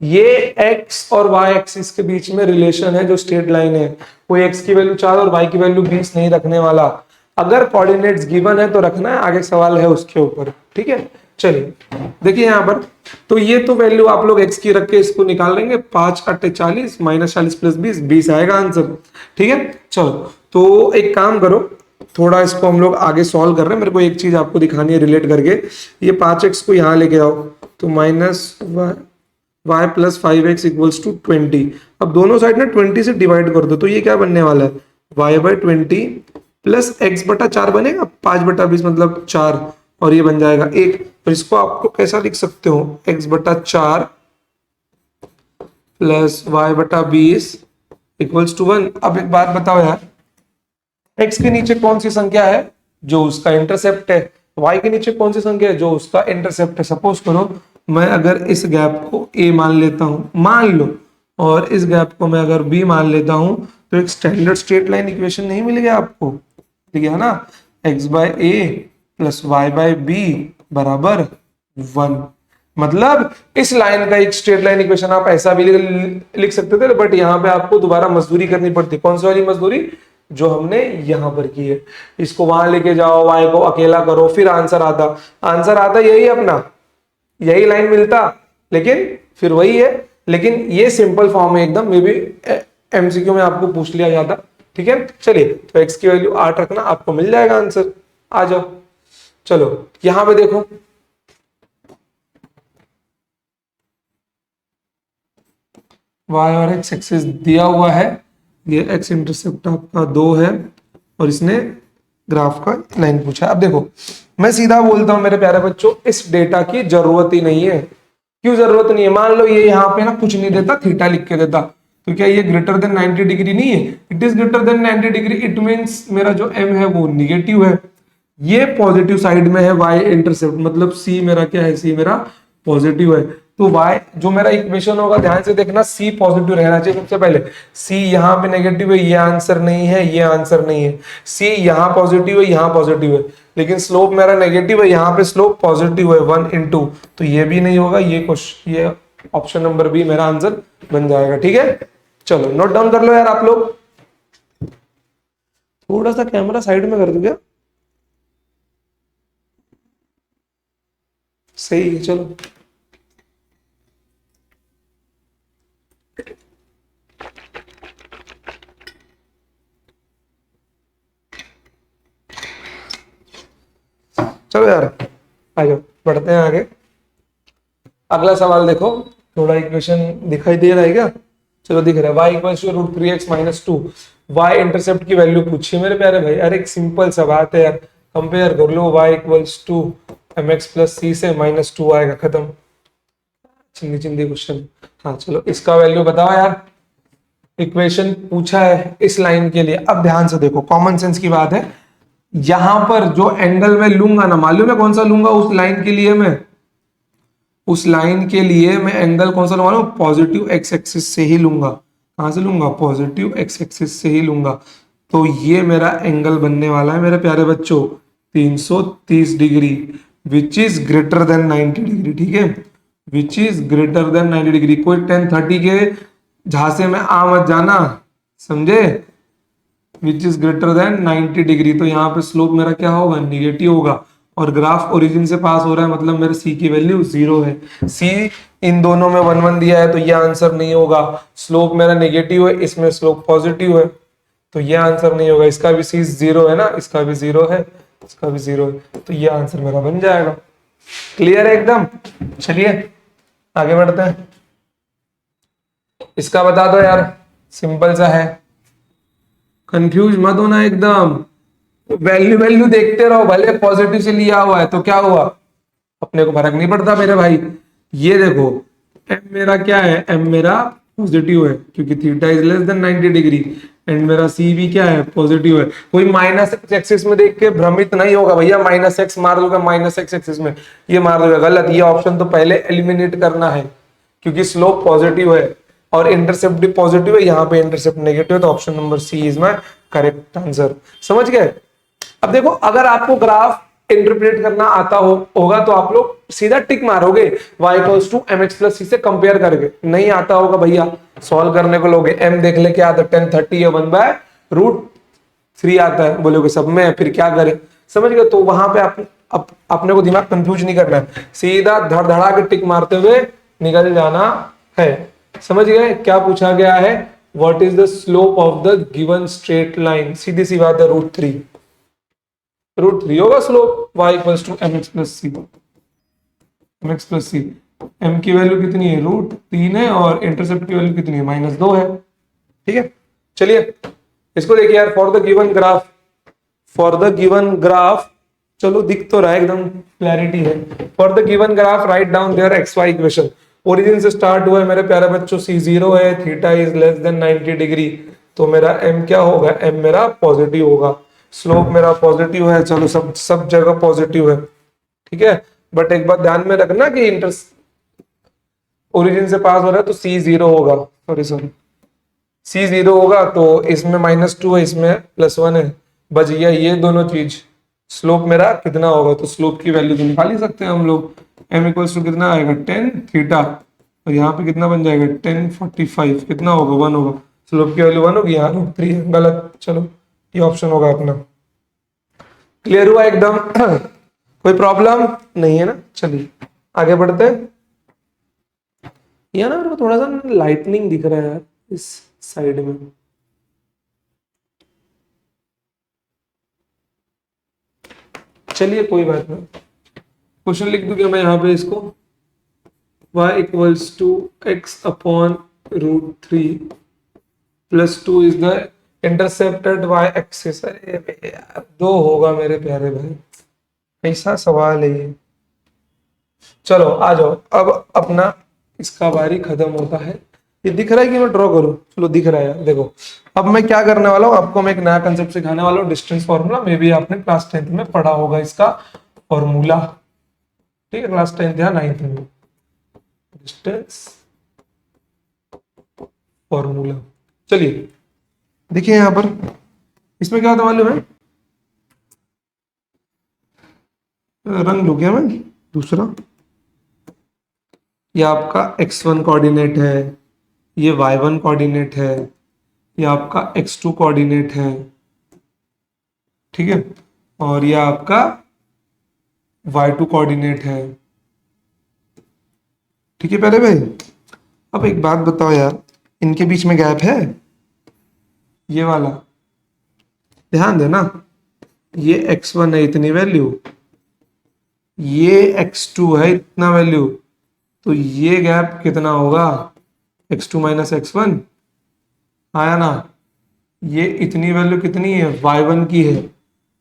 ये x और y एक्सिस के बीच में रिलेशन है जो स्ट्रेट लाइन है। कोई x की वैल्यू 4 और y की वैल्यू 20 नहीं रखने वाला। अगर कोऑर्डिनेट्स गिवन है तो रखना है, आगे सवाल है उसके ऊपर, ठीक है। चलिए देखिए यहां पर, तो ये तो वैल्यू आप लोग x की रख के इसको निकाल लेंगे। 5 8 40 माइनस 40 प्लस 20 20 आएगा आंसर, ठीक है। चलो तो एक काम करो, थोड़ा इसको हम लोग आगे सॉल्व कर रहे हैं, मेरे को एक चीज आपको दिखानी है रिलेट करके। ये 5x को यहाँ लेके आओ तो minus y plus 5x equals to 20। अब दोनों साइड ना 20 से डिवाइड कर दो, तो ये क्या बनने वाला है, y/20 प्लस x बटा 4 बनेगा, 5/20 मतलब 4, और ये बन जाएगा 1। तो इसको आपको कैसा लिख सकते हो, x बटा 4 प्लस y/20 इक्वल्स टू 1। अब एक बात बताओ यार, x के नीचे कौन सी संख्या है जो उसका इंटरसेप्ट है, y के नीचे कौन सी संख्या है जो उसका इंटरसेप्ट है। सपोज करो मैं अगर इस गैप को a मान लेता हूं, मान लो, और इस गैप को मैं अगर b मान लेता हूं, तो एक स्टैंडर्ड स्ट्रेट लाइन इक्वेशन नहीं मिल गया आपको, ठीक है ना, x/a प्लस y/b बराबर 1। मतलब इस लाइन का एक स्ट्रेट लाइन इक्वेशन आप ऐसा भी लिख सकते थे, बट यहाँ पे आपको दोबारा मजदूरी करनी पड़ती। कौन सी वाली मजदूरी, जो हमने यहां पर की है। इसको वहां लेके जाओ, y को अकेला करो, फिर आंसर आता यही अपना, यही लाइन मिलता, लेकिन फिर वही है। लेकिन ये सिंपल फॉर्म है एकदम, मे बी एमसीक्यू में आपको पूछ लिया जाता, ठीक है। चलिए तो x की वैल्यू 8 रखना, आपको मिल जाएगा आंसर। आ जाओ, चलो यहां पे देखो, y और x एक्सिस दिया हुआ है, ये x इंटरसेप्ट आपका 2 है, और इसने ग्राफ का लाइन पूछा। अब देखो मैं सीधा बोलता हूं मेरे प्यारे बच्चों, इस डेटा की जरूरत ही नहीं है। क्यों जरूरत नहीं है, मान लो ये यहाँ पे ना कुछ नहीं देता, थीटा लिख के देता, तो क्या ये ग्रेटर देन 90 डिग्री नहीं है? It is greater than 90 degree, it means मेरा जो m है वो निगेटिव है, ये पॉजिटिव साइड में है y इंटरसेप्ट, मतलब c मेरा क्या है, c मेरा पॉजिटिव है। तो y जो मेरा इक्वेशन होगा, ध्यान से देखना, c पॉजिटिव रहना चाहिए सबसे पहले। c यहाँ पे नेगेटिव है, ये आंसर नहीं है, ये आंसर नहीं है। c यहाँ पॉजिटिव है, यहाँ पॉजिटिव है, लेकिन स्लोप मेरा नेगेटिव है, यहाँ पे स्लोप पॉजिटिव है 1/2, तो ये भी नहीं होगा। ये ऑप्शन नंबर बी मेरा आंसर बन जाएगा, ठीक है। चलो नोट डाउन कर लो यार आप लोग। थोड़ा सा कैमरा साइड में कर दो क्या, सही है। चलो चलो यार आ जाओ, बढ़ते हैं आगे। अगला सवाल देखो, थोड़ा इक्वेशन दिखाई दे रहा है क्या? चलो दिख रहा है, y equals to √3x - 2। y intercept की वैल्यू पूछी मेरे प्यारे भाई। अरे एक सिंपल सा बात है यार, कंपेयर कर लो, y equals to mx plus c से -2 आएगा, खत्म। चिंदी क्वेश्चन। हाँ चलो इसका वैल्यू बताओ यार, इक्वेशन पूछा है इस लाइन के लिए। अब ध्यान से देखो, कॉमन सेंस की बात है, यहां पर जो एंगल मैं लूंगा ना, मालूम है कौन सा लूंगा उस लाइन के लिए? मैं उस लाइन के लिए मैं एंगल कौन सा लूंगा, पॉजिटिव x एक्सिस से ही लूंगा। कहां से लूंगा, पॉजिटिव x एक्सिस से ही लूंगा। तो ये मेरा एंगल बनने वाला है मेरे प्यारे बच्चों 330 degree, which is greater than 90 degree, ठीक है, which is greater than 90 degree. कोई 1030 के झांसे में आ मत जाना, समझे, which is greater than 90 degree. तो यहाँ पे स्लोप मेरा क्या होगा, निगेटिव होगा, और ग्राफ ओरिजिन से पास हो रहा है, मतलब मेरे c की वैल्यू 0 है। c इन दोनों में 1 1 दिया है, तो ये आंसर नहीं होगा। स्लोप मेरा नेगेटिव है, इसमें स्लोप पॉजिटिव है, तो ये आंसर नहीं होगा। इसका भी c 0 है ना, इसका भी 0 है, इसका भी 0 है, तो ये आंसर मेरा बन जाएगा। क्लियर है एकदम? चलिए आगे बढ़ते हैं। इसका बता दो यार, सिंपल सा है, कंफ्यूज मत होना एकदम। वैल्यू देखते रहो, भले पॉजिटिव से लिया हुआ है तो क्या हुआ, अपने को फर्क नहीं पड़ता मेरे भाई। ये देखो m मेरा क्या है, m मेरा पॉजिटिव है क्योंकि theta is less than 90 degree and मेरा सी भी क्या है, पॉजिटिव है। कोई माइनस एक्स एक्सिस में देख के भ्रमित नहीं होगा भैया, माइनस एक्स मार दोगे माइनस एक्स एक्सिस में, ये मार दोगे, गलत। ये ऑप्शन तो पहले एलिमिनेट करना है क्योंकि स्लोप पॉजिटिव है और इंटरसेप्ट भी पॉजिटिव है, यहाँ पे इंटरसेप्ट नेगेटिव है, तो option number C is my correct answer. समझ गए? अब देखो, अगर आपको ग्राफ इंटरप्रेट करना आता होगा तो आप लोग सीधा टिक मारोगे y equals to M x plus C से कंपेयर करके। नहीं आता होगा भैया, सॉल्व करने को लोगे, m देख ले क्या आता है, 1030 है, 1/√3 आता है, बोलोगे सब में है, फिर क्या करें? समझ गए? तो वहां पे अपने को दिमाग कंफ्यूज नहीं करना है, सीधा धड़ के टिक मारते हुए निकल जाना है। समझ गए? क्या पूछा गया है? What is the slope of the given straight line? सीधी सी बात है, √3। √3 होगा slope, y equals to M x plus C. M x plus C, M की वैल्यू कितनी है, √3 है, और इंटरसेप्ट की वैल्यू कितनी है, -2 है। ठीक है, चलिए इसको देखिए यार, for the given graph, for the given graph, चलो दिख तो रहा है, एकदम क्लैरिटी है। For the given graph write down their x y equation. Origin से स्टार्ट हुआ है मेरे प्यारे बच्चों, c0 है, theta is less than 90 degree, तो मेरा m क्या होगा, m मेरा पॉजिटिव होगा, स्लोप मेरा पॉजिटिव है। चलो सब जगह पॉजिटिव है, ठीक है। बट एक बात ध्यान में रखना कि इंटर ओरिजिन से पास हो रहा है तो c0 होगा, सॉरी c0 होगा, तो इसमें -2 है, इसमें +1 है, बच गया ये दोनों चीज। स्लोप मेरा कितना होगा, तो स्लोप की वैल्यू तो निकाल ही सकते हैं हम लोग। m इक्वल्स टू कितना आएगा, 10 थीटा, और यहाँ पे कितना बन जाएगा, 1045, कितना होगा, 1 होगा। स्लोप की वैल्यू 1 होगी, यहाँ √3 है, गलत। चलो ये ऑप्शन होगा अपना। क्लियर हुआ एकदम? कोई प्रॉब्लम नहीं है ना? चलिए आगे बढ़ते हैं। यहाँ ना मेरे को थोड़ा सा लाइटनिंग दिख रहा है यार इस साइड में, चलिए कोई बात नहीं। क्वेश्चन लिख दूं क्या मैं यहाँ पे इसको, y equals to x upon √3 plus 2 is the intercepted y axis. अरे यार 2 होगा मेरे प्यारे भाई, ऐसा सवाल है ये। चलो आ जाओ, अब अपना इसका बारी खत्म होता है। ये दिख रहा है कि मैं ड्रॉ करूं? चलो दिख रहा है यार, देखो अब मैं क्या करने वाला हूं, आपको मैं एक नया कंसेप्ट सिखाने वाला हूं, डिस्टेंस फॉर्मूला। मे बी आपने क्लास 10th में पढ़ा होगा इसका फॉर्मूला, ठीक है, क्लास 10th या 9th में, डिस्टेंस फॉर्मूला। चलिए देखिए यहां पर, इसमें क्या होता मालूम है, रंग लू गया मैं दूसरा। ये आपका x1 कोऑर्डिनेट है, ये y1 कोऑर्डिनेट है, ये आपका x2 कोऑर्डिनेट है, ठीक है, और ये आपका y2 कोऑर्डिनेट है, ठीक है प्यारे भाई। अब एक बात बताओ यार, इनके बीच में गैप है, ये वाला, ध्यान देना, ये x1 है इतनी वैल्यू, ये x2 है इतना वैल्यू, तो ये गैप कितना होगा, x2 माइनस x1, आया ना। ये इतनी वैल्यू कितनी है, y1 की है,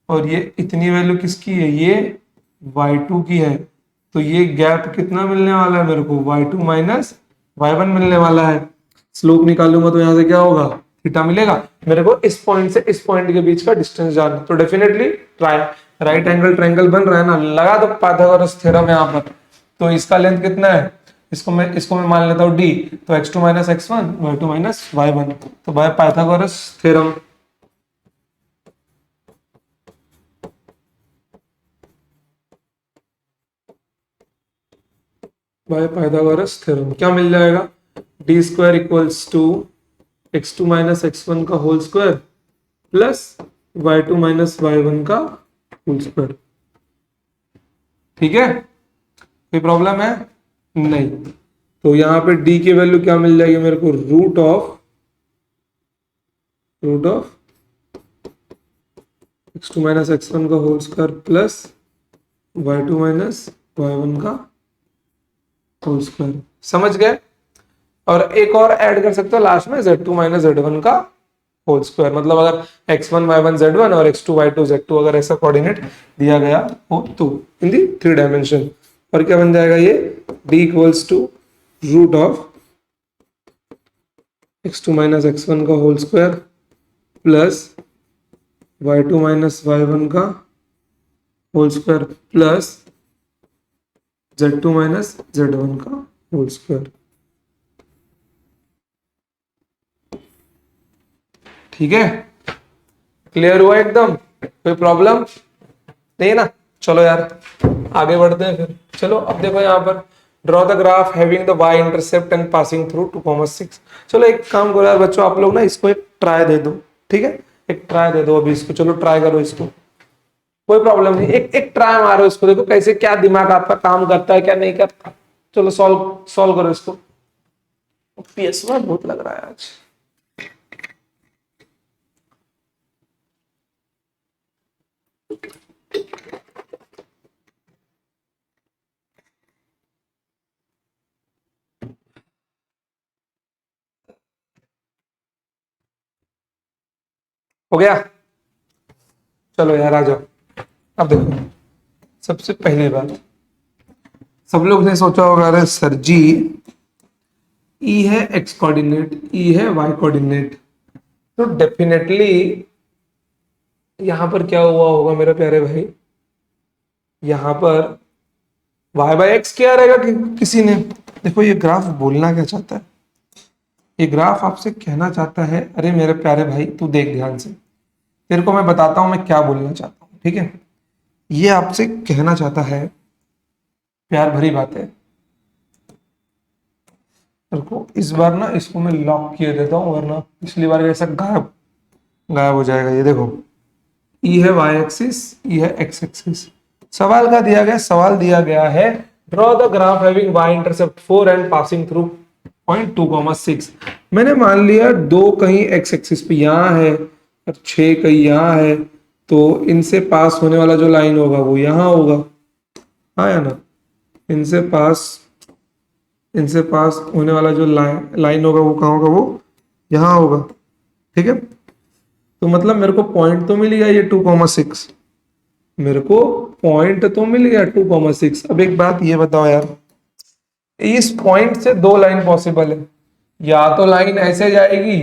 और ये इतनी वैल्यू किसकी है, ये y2 की है, तो ये गैप कितना मिलने वाला है मेरे को, y2 माइनस y1 मिलने वाला है। स्लोप निकालूंगा तो यहाँ से क्या होगा, थीटा मिलेगा। मेरे को इस पॉइंट से इस पॉइंट के बीच का डिस्टेंस जानना, तो डेफिनेटली राइट एंगल ट्रायंगल बन रहा है ना, लगा दो पाइथागोरस थ्योरम यहाँ पर। तो इसका लेंथ कितना है, इसको मैं मान लेता हूँ d, तो x2 minus x1, y2 minus y1, तो by Pythagoras theorem, by Pythagoras theorem क्या मिल जाएगा, d square equals to x2 minus x1 का whole square plus y2 minus y1 का होल स्क्वायर। ठीक है, कोई प्रॉब्लम है नहीं? तो यहाँ पे d की वैल्यू क्या मिल जाएगी मेरे को, root of x2 minus x1 का whole square plus y2 minus y1 का होल स्क्वायर। समझ गए? और एक और ऐड कर सकते हो लास्ट में, z2 माइनस z1 का होल स्क्वायर। मतलब अगर x1 y1 z1 और x2 y2 z2 अगर ऐसा कोऑर्डिनेट दिया गया हो तो इन दी 3 डायमेंशन, और क्या बन जाएगा ये, d equals to root of x2 minus x1 का whole square plus y2 minus y1 का whole square plus z2 minus z1 का होल स्क्वायर। ठीक है, क्लियर हुआ एकदम, कोई प्रॉब्लम नहीं है ना। चलो यार आगे बढ़ते हैं फिर। चलो अब देखो यहाँ पर draw the graph having the y intercept and passing through 2,6। चलो एक काम करो यार बच्चों, आप लोग ना इसको एक ट्राई दे दो। ठीक है, एक ट्राई दे दो अभी इसको, चलो ट्राई करो इसको, कोई प्रॉब्लम नहीं, एक एक ट्राई मारो इसको, देखो कैसे क्या दिमाग आपका काम करता है क्या नहीं करता। चलो सॉल्व सॉल्व करो इसको। PS1 बहुत लग रहा है आज। हो गया, चलो यार आ जाओ। अब देखो सबसे पहले बात, सब लोग ने सोचा होगा अरे सर जी ई है एक्स कोऑर्डिनेट, ई है वाई कोऑर्डिनेट, तो डेफिनेटली यहां पर क्या हुआ होगा मेरे प्यारे भाई, यहां पर वाई बाई एक्स किया रहेगा कि किसी ने। देखो ये ग्राफ बोलना क्या चाहता है, ये ग्राफ आपसे कहना चाहता है अरे मेरे प्यारे भाई तू देख ध्यान से, तेरे को मैं बताता हूं मैं क्या बोलना चाहता हूं। ठीक है, ये आपसे कहना चाहता है, प्यार भरी बात है। देखो इस बार ना इसको मैं लॉक किए देता हूं, वरना पिछली बार ऐसा गायब गायब हो जाएगा। ये देखो ई है वाई एक्सिस, ई है एक्स एक्सिस। सवाल का दिया गया, सवाल दिया गया है draw the graph having y intercept 4 and passing through point 2,6। मैंने मान लिया दो कहीं x एक्सिस पे यहाँ है और 6 कहीं यहाँ है, तो इनसे पास होने वाला जो लाइन होगा वो यहाँ होगा, हाँ या ना। इनसे पास इनसे पास होने वाला जो लाइन होगा वो कहाँ होगा, वो यहाँ होगा। ठीक है, तो मतलब मेरे को पॉइंट तो मिल गया ये 2,6, मेरे को पॉइंट तो मिल गया 2,6। अब एक बात ये बताओ यार, इस पॉइंट से दो लाइन पॉसिबल है, या तो लाइन ऐसे जाएगी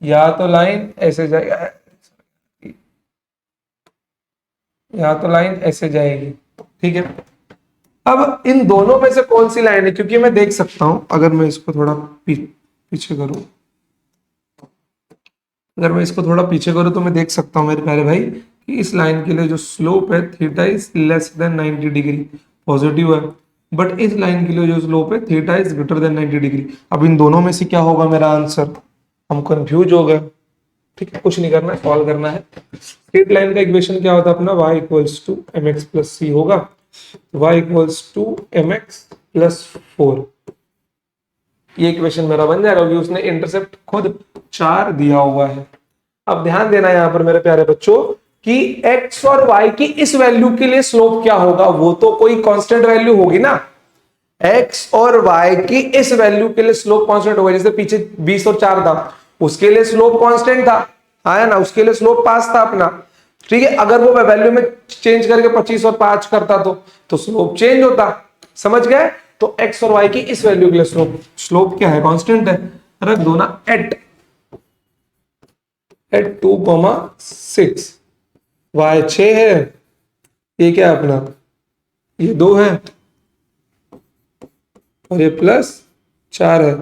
या तो लाइन ऐसे जाएगी, या तो लाइन ऐसे जाएगी। ठीक है, अब इन दोनों में से कौन सी लाइन है, क्योंकि मैं देख सकता हूं अगर मैं इसको थोड़ा पीछे करूं, अगर मैं इसको थोड़ा पीछे करूं तो मैं देख सकता हूं मेरे प्यारे भाई कि इस लाइन के लिए जो स्लोप है theta is less than 90 degree, positive है। बट इस लाइन के लिए जो स्लोप है theta is greater than 90 degree. अब इन दोनों में से क्या होगा मेरा आंसर, हम कंफ्यूज हो गए। ठीक है, कुछ नहीं करना है, सॉल्व करना है। स्ट्रेट लाइन का इक्वेशन क्या होता है अपना, y equals to mx plus c होगा, y equals to mx plus 4। ये इक्वेशन मेरा बन जाएगा क्योंकि उसने इंटरसेप्ट खुद 4 दिया हुआ है। अब ध्यान देना यहां पर मेरे प्यारे बच्चों कि x और y की इस वैल्यू के लिए स्लोप क्या होगा, वो तो कोई कांस्टेंट वैल्यू होगी ना। x और y की इस वैल्यू के लिए स्लोप कांस्टेंट होगा, जैसे पीछे 20 और 4 था उसके लिए स्लोप कांस्टेंट था, आया ना, उसके लिए स्लोप पास था अपना। ठीक है, अगर वो वैल्यू में चेंज करके 25 और 5 करता तो स्लोप चेंज होता, समझ गए। तो x और y की इस वैल्यू के लिए स्लोप स्लोप क्या है, कांस्टेंट है, रख दो ना एट 2,6। y 6 है, ये क्या है अपना, ये 2 है और ये प्लस 4 है,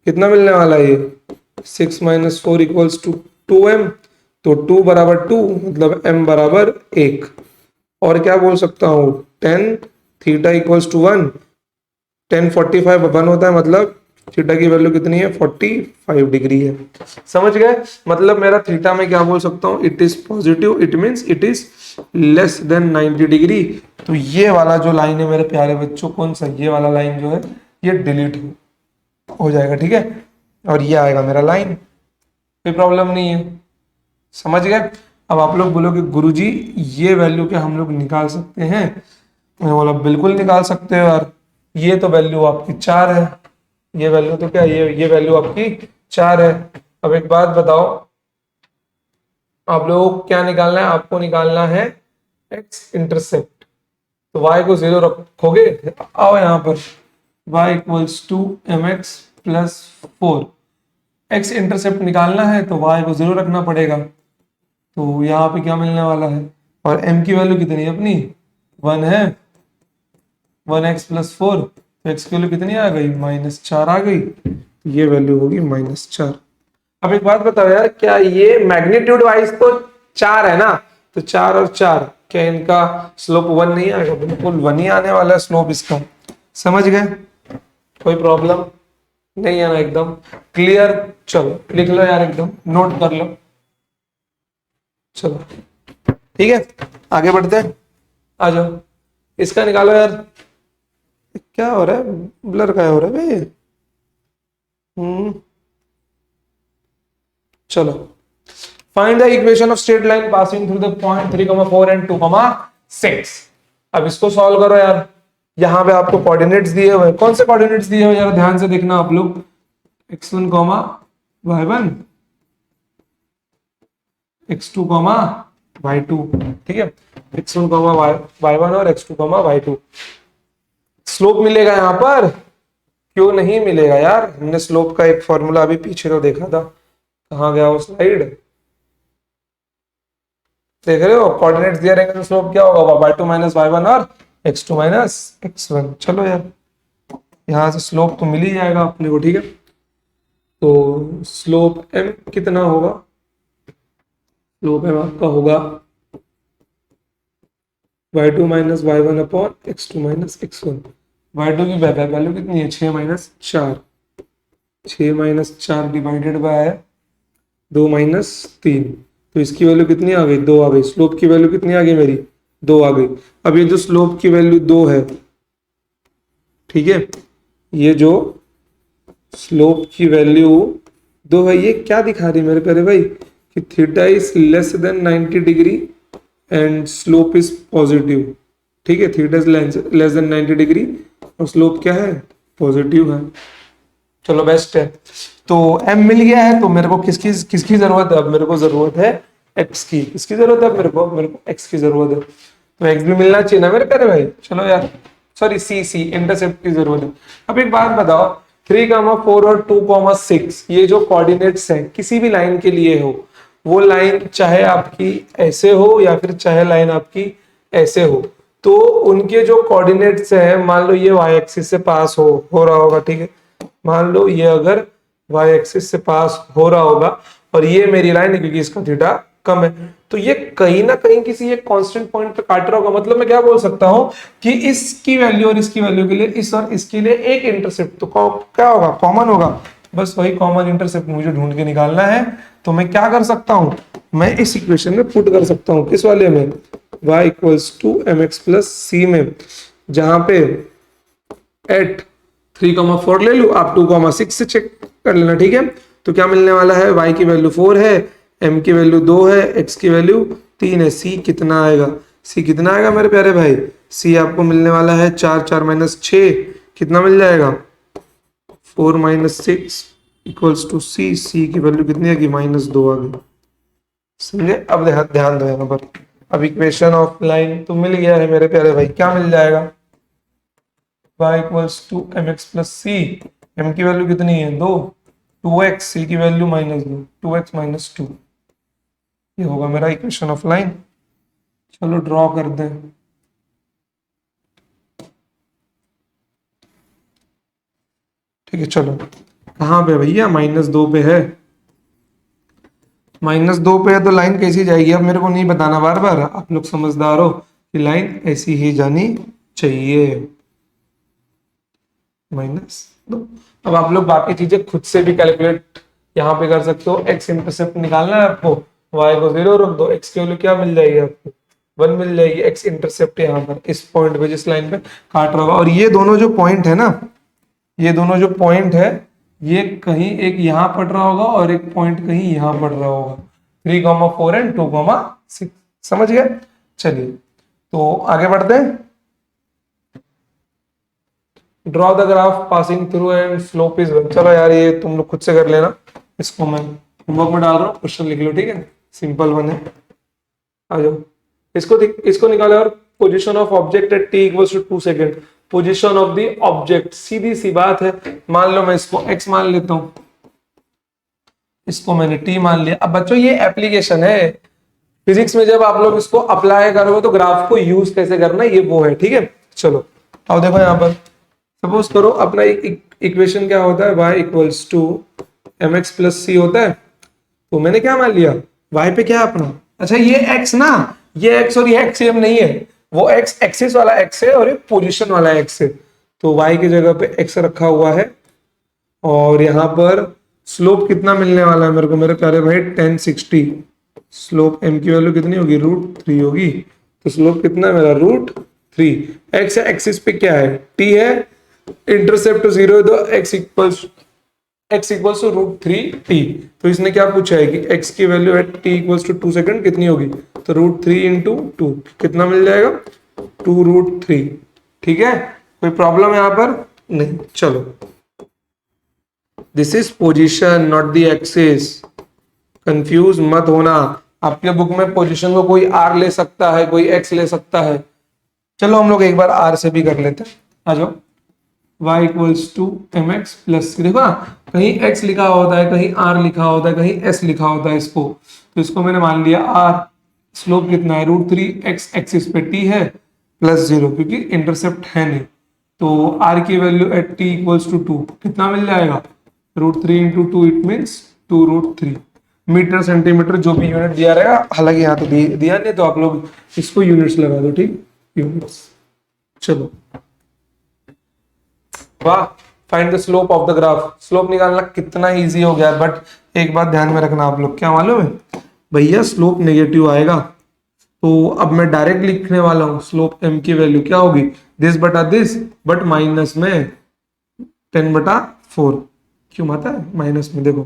कितना मिलने वाला है ये 6 माइनस 4 इक्वल्स टू 2m। तो 2 बराबर 2 मतलब m बराबर 1। और क्या बोल सकता हूं, 10 थीटा इक्वल्स टू 1, 10 45 1 होता है, मतलब थीटा की वैल्यू कितनी है 45 डिग्री है। समझ गए, मतलब मेरा थीटा में क्या बोल सकता हूं, it is positive, it means it is less than 90 degree. तो ये वाला जो लाइन है मेरे प्यारे बच्चों, कौन सा, ये वाला लाइन जो है ये डिलीट हो जाएगा। ठीक है, और ये आएगा मेरा लाइन, कोई प्रॉब्लम नहीं है, समझ गए। अब आप लोग बोलोगे गुरुजी ये वैल्यू क्या हम लोग निकाल सकते हैं, मैं बोला बिल्कुल निकाल सकते हो यार, ये तो वैल्यू आपकी 4 है, ये वैल्यू तो क्या, ये वैल्यू आपकी 4 है। अब एक बात बताओ, आप लोगों को क्या निकालना है, आपको निकालना है एक्स इंटरसेप्ट। तो y को 0 रखोगे, आओ यहां पर y equals to mx plus 4। X intercept निकालना है तो वाई को 0 रखना पड़ेगा, तो यहाँ पे क्या मिलने वाला है, और m की वैल्यू कितनी है अपनी 1 है, 1x+4, तो x की वैल्यू कितनी आ गई -4 आ गई, तो ये वैल्यू होगी -4। अब एक बात बताओ यार, क्या ये मैग्नीट्यूड वाइज तो 4 है ना, तो 4 और 4 क्या इनका स्लोप 1 नहीं आएगा, बिल्कुल 1 ही आने वाला है स्लोप इसका। समझ गए, कोई प्रॉब्लम नहीं है ना, एकदम क्लियर। चलो लिख लो यार, एकदम नोट कर लो। चलो ठीक है, आगे बढ़ते हैं, आ जाओ इसका निकालो यार। क्या हो रहा है, ब्लर का हो रहा है भाई। चलो, find the equation of straight line passing through the point 3,4 and 2,6। अब इसको सॉल्व करो यार। यहाँ पे आपको कोऑर्डिनेट्स दिए हुए, कौन से कोऑर्डिनेट्स दिए हुए यार, ध्यान से देखना आप लोग, x1, y1, x2, y2, ठीक है, x1, y1 और x2, y2। स्लोप मिलेगा यहाँ पर, क्यों नहीं मिलेगा यार, हमने स्लोप का एक फॉर्मूला अभी पीछे तो देखा था, कहाँ गया वो स्लाइड, देख रहे हो, कोऑर्डिनेट्स दिए रहेंगे तो स्लोप क्या होगा, y2 - y1 और x2 - x1। चलो यार, यहां से स्लोप तो मिल ही जाएगा अपने को, ठीक है। तो स्लोप m कितना होगा, स्लोप m आपका होगा y2 - y1 upon x2 - x1। y2 की वैल्यू कितनी है, 6 - 4, 6 - 4 डिवाइडेड बाय 2 - 3, तो इसकी वैल्यू कितनी आ गई, 2 आ गई। स्लोप की वैल्यू कितनी आ गई मेरी, 2 आ गई। अब ये जो स्लोप की वैल्यू 2 है, ठीक है, ये जो स्लोप की वैल्यू 2 है, ये क्या दिखा रही है मेरे प्यारे भाई, कि theta is less than 90 degree and slope is positive, ठीक है, theta is less than 90 degree और स्लोप क्या है, पॉजिटिव है। चलो बेस्ट है, तो m मिल गया है, तो मेरे को किसकी जरूरत है, अब मेरे को जरूरत है x की। किसकी जरूरत है, मेरे को x की जरूरत है, तो x भी मिलना चाहिए ना मेरे प्यारे भाई। चलो यार, सॉरी c इंटरसेप्ट की जरूरत है। अब एक बात बताओ, 3,4 और 2,6 ये जो कोऑर्डिनेट्स हैं किसी भी लाइन के लिए हो, वो लाइन चाहे आपकी ऐसे हो या फिर चाहे लाइन आपकी ऐसे हो, तो उनके जो कोऑर्डिनेट्स हैं, मान लो ये y एक्सिस से पास हो रहा होगा, ठीक है, मान लो ये अगर y एक्सिस से पास हो रहा होगा और ये मेरी लाइन है, क्योंकि इसका थीटा कम है, तो ये कहीं ना कहीं किसी एक कांस्टेंट पॉइंट पे काट रहा होगा। मतलब मैं क्या बोल सकता हूं कि इसकी वैल्यू और इसकी वैल्यू के लिए, इस और इसके लिए एक इंटरसेप्ट तो क्या होगा, कॉमन होगा। बस वही कॉमन इंटरसेप्ट मुझे ढूंढ के निकालना है, तो मैं क्या कर सकता हूं, मैं इस इक्वेशन में पुट कर सकता हूं, किस वाले में, y = mx + c में, जहां पे एट 3,4 ले लू, आप 2,6 से चेक कर लेना, ठीक है। तो क्या मिलने वाला है, y की वैल्यू 4 है, m की वैल्यू 2 है, x की वैल्यू 3 है, c कितना आएगा, c कितना आएगा मेरे प्यारे भाई, c आपको मिलने वाला है 4, 4 - 6 कितना मिल जाएगा, 4 - 6 = c, c की वैल्यू कितनी आएगी, -2 आ गई। समझे, अब ध्यान दो यहाँ पर, अब इक्वेशन ऑफ लाइन तो मिल गया है मेरे प्यारे भाई, क्या मिल जाएगा, y = mx + c, m की वैल्यू कितनी है 2, 2x, c की वैल्यू -2, 2x - 2, ये होगा मेरा इक्वेशन ऑफ लाइन। चलो ड्रॉ कर दें, ठीक है। चलो कहाँ पे भैया, -2 पे है, -2 पे है, तो लाइन कैसी जाएगी, अब मेरे को नहीं बताना बार बार, आप लोग समझदार हो कि लाइन ऐसी ही जानी चाहिए, -2। अब आप लोग बाकी चीजें खुद से भी कैलकुलेट यहाँ पे कर सकते हो। x इंटरसेप्ट निकालना है आपको, y को 0 रख दो, x की वैल्यू क्या मिल जाएगी आपको, 1 मिल जाएगी। x इंटरसेप्ट यहाँ पर इस पॉइंट पे, जिस लाइन पे काट रहा होगा, और ये दोनों जो पॉइंट है ना, ये दोनों जो पॉइंट है, ये कहीं एक यहाँ पड़ रहा होगा और एक पॉइंट कहीं यहाँ पड़ रहा होगा, 3,4 एंड 2,6। समझ गए, चलिए तो आगे बढ़ते हैं। Draw the graph passing through and slope is 1। चलो यार, ये तुम लोग खुद से कर लेना, इसको मैं होमवर्क में डाल रहा हूँ, क्वेश्चन लिख लो, ठीक है, सिंपल वन है। आ जाओ, इसको निकालो। और position of object at t = 2 second, position of the object, सीधी सी बात है। मान लो मैं इसको x मान लेता हूं, इसको मैंने टी मान लिया। अब बच्चों ये एप्लीकेशन है, फिजिक्स में जब आप लोग इसको अप्लाई करोगे तो ग्राफ को यूज कैसे करना है ये वो है, ठीक है। चलो अब देखो यहाँ पर सपोज करो अपना इक्वेशन क्या होता है, y equals to M x plus C होता है। तो मैंने क्या मान लिया, y पे क्या है अपना, अच्छा ये x ना, ये x और ये x सेम नहीं है, वो x एक्सिस वाला x है और ये पोजीशन वाला x है। तो y की जगह पे x रखा हुआ है और यहाँ पर स्लोप कितना मिलने वाला है मेरे को, मेरे प्यारे भाई 1060। स्लोप m की वैल्यू कितनी होगी, √3 होगी। तो स्लोप कितना है मेरा, √3। x एक्सिस पे क्या है, t है, इंटरसेप्ट 0 है, तो x इक्वल्स टू √3t। तो इसने क्या पूछा है कि x की value at t equals to 2 second कितनी होगी, तो √3 इंटू 2 कितना मिल जाएगा, 2√3। ठीक है, कोई प्रॉब्लम यहाँ पर नहीं। चलो this is position not the axis, confuse मत होना। आपके बुक में पोजीशन को कोई r ले सकता है, कोई x ले सकता है। चलो हम लोग एक बार r से भी कर लेते हैं, आ जाओ। y equals to M x plus, देखो ना कहीं x लिखा होता है, कहीं r लिखा होता है, कहीं s लिखा होता है इसको, तो इसको मैंने मान लिया r। स्लोप कितना है, √3, x एक्सिस पे t है प्लस 0 क्योंकि इंटरसेप्ट है नहीं। तो r की value at t equals to 2 कितना मिल जाएगा, √3 into 2 it means 2√3। Metre centimetre जो भी यूनिट दिया रहेगा, हालांकि यहाँ तो दिया नहीं, तो आप लोग इसको यूनिट्स लगा दो, ठीक, यूनिट्स। चलो वाह, find the slope of the graph. Slope निकालना कितना इजी हो गया, बट एक बात ध्यान में रखना आप लोग, क्या मालूम है भैया, स्लोप नेगेटिव आएगा। तो अब मैं डायरेक्ट लिखने वाला हूं, स्लोप m की वैल्यू क्या होगी, दिस बटा दिस, बट माइनस में 10/4। क्यों आता है माइनस में, देखो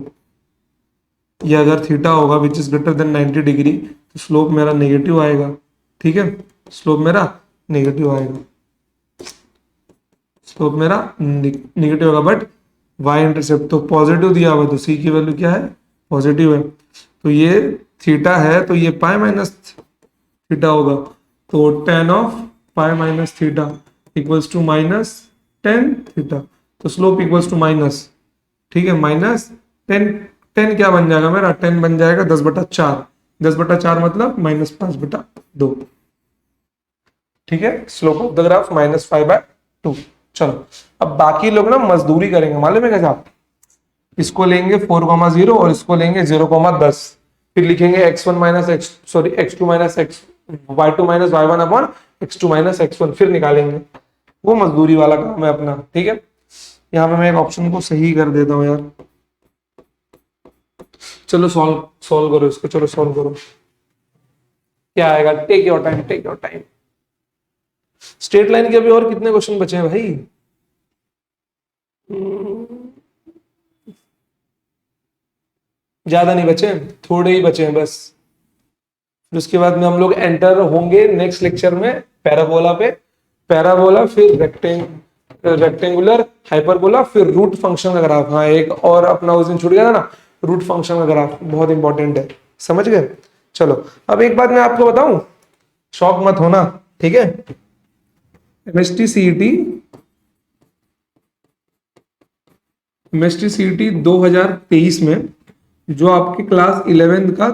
ये अगर थीटा होगा which is greater than 90 degree, तो स्लोप मेरा नेगेटिव आएगा। ठीक है, स्लोप मेरा नेगेटिव आएगा, स्लोप मेरा नेगेटिव होगा, बट y इंटरसेप्ट तो पॉजिटिव दिया हुआ, तो c की वैल्यू क्या है, पॉजिटिव है। तो ये थीटा है, तो ये पाई माइनस थीटा होगा, तो tan of pi minus theta equals to -10 theta. तो स्लोप इक्वल्स टू माइनस, ठीक है, -10। 10 क्या बन जाएगा मेरा, 10 बन जाएगा 10/4। 10/4 मतलब -5/2। ठीक है, स्लोप ऑफ द ग्राफ -5/2। चलो अब बाकी लोग ना मजदूरी करेंगे, मालूम है कैसा, इसको लेंगे 4,0 और इसको लेंगे 0,10, फिर लिखेंगे x1 minus x, sorry x2 minus x, y2 minus y1 upon x2 minus x1, फिर निकालेंगे। वो मजदूरी वाला काम है अपना। ठीक है, यहाँ पे मैं एक ऑप्शन को सही कर देता हूँ यार। चलो सॉल्व करो इसको, चलो सॉल्व करो, क्या आएगा, take your time, take your time. Straight line के अभी और कितने क्वेश्चन बचे हैं भाई, ज्यादा नहीं बचे, थोड़े ही बचे हैं बस। फिर उसके बाद में हम लोग एंटर होंगे नेक्स्ट लेक्चर में पैराबोला पे, पैराबोला फिर रेक्टेंगुलर, हाइपरबोला, फिर रूट फंक्शन का ग्राफ। हाँ एक और अपना उस दिन छूट गया था ना, रूट फंक्शन का ग्राफ बहुत इंपॉर्टेंट है, समझ गए। चलो अब एक बात मैं आपको बताऊं, शॉक मत होना, ठीक है। एमएसटी सीईटी 2023 में जो आपके क्लास 11 का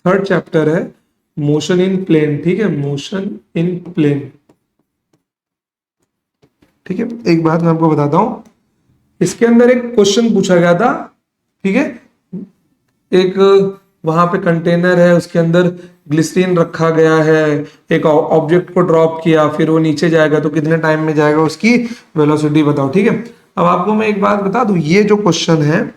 3rd चैप्टर है, मोशन इन प्लेन, ठीक है, मोशन इन प्लेन। ठीक है, एक बात मैं आपको बताता हूं, इसके अंदर एक क्वेश्चन पूछा गया था, ठीक है, एक वहां पे कंटेनर है, उसके अंदर ग्लिसरीन रखा गया है, एक ऑब्जेक्ट को ड्रॉप किया, फिर वो नीचे जाएगा तो कितने टाइम में जाएगा, उसकी वेलोसिटी बताओ। ठीक है, अब आपको मैं एक बात बता दूं, ये जो क्वेश्चन है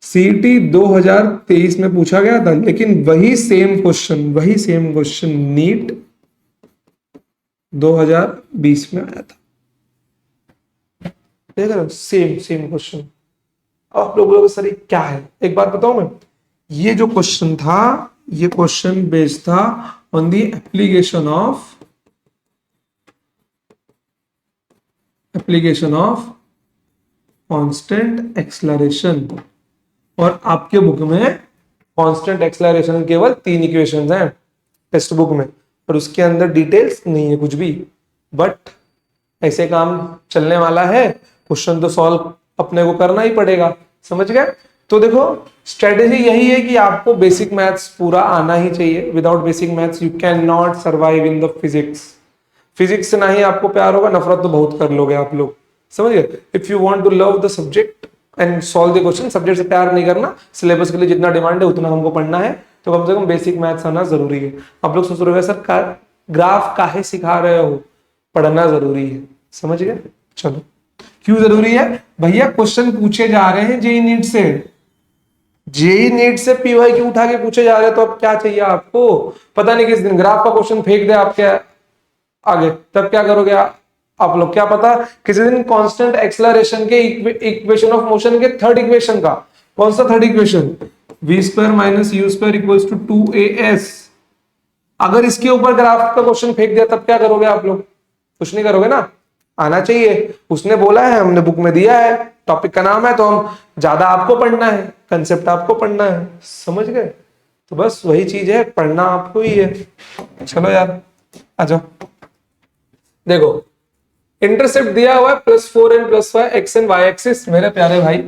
सीईटी 2023 में पूछा गया था, लेकिन वही सेम क्वेश्चन नीट 2020 में आया था। देख रहे हो, सेम क्वेश्चन। आप लोग बोलोगे सर ये क्या है, एक बात बताऊं मैं, ये जो क्वेश्चन था, ये क्वेश्चन बेस्ड था on the application of constant acceleration. और आपके बुक में कांस्टेंट एक्सेलरेशन केवल 3 इक्वेशंस हैं टेक्स्ट बुक में, और उसके अंदर डिटेल्स नहीं है कुछ भी, बट ऐसे काम चलने वाला है, क्वेश्चन तो सॉल्व अपने को करना ही पड़ेगा, समझ गए। तो देखो स्ट्रेटेजी यही है कि आपको बेसिक मैथ्स पूरा आना ही चाहिए। Without basic maths you can not survive in the physics. Physics से ना ही आपको प्यार होगा, नफरत तो बहुत कर लोगे आप लोग, समझ गए। If you want to love the subject and solve the question, subject से प्यार नहीं करना, सिलेबस के लिए जितना डिमांड है उतना हमको पढ़ना है, तो कम से कम बेसिक मैथ्स आना जरूरी है। आप लोग सोच रहे हो सर ग्राफ काहे सिखा रहे हो, पढ़ना जरूरी है, समझ गए। चलो क्यों जरूरी है भैया, क्वेश्चन पूछे जा रहे हैं जेई नीट से, जेई नीट से पीवाई क्यू उठा के पूछे जा रहे हैं, तो अब क्या चाहिए आपको। पता नहीं किस दिन ग्राफ का क्वेश्चन फेंक दे आपके आगे, तब क्या करोगे आप लोग, क्या पता किसी दिन कांस्टेंट एक्सेलरेशन के इक्वेशन ऑफ मोशन के थर्ड इक्वेशन का, कौन सा third equation, v square minus u square equals to 2as, अगर इसके ऊपर ग्राफ का क्वेश्चन फेंक दिया तब क्या करोगे आप लोग, कुछ नहीं करोगे ना। आना चाहिए, उसने बोला है, हमने बुक में दिया है, टॉपिक का नाम है, तो हम ज्यादा आपको पढ़ना है, कंसेप्ट आपको पढ़ना है, समझ गए। तो बस वही चीज है, पढ़ना आपको ही है। चलो यार आ जाओ, देखो इंटरसेप्ट दिया हुआ है +4 and +5 x and y axis. मेरे प्यारे भाई,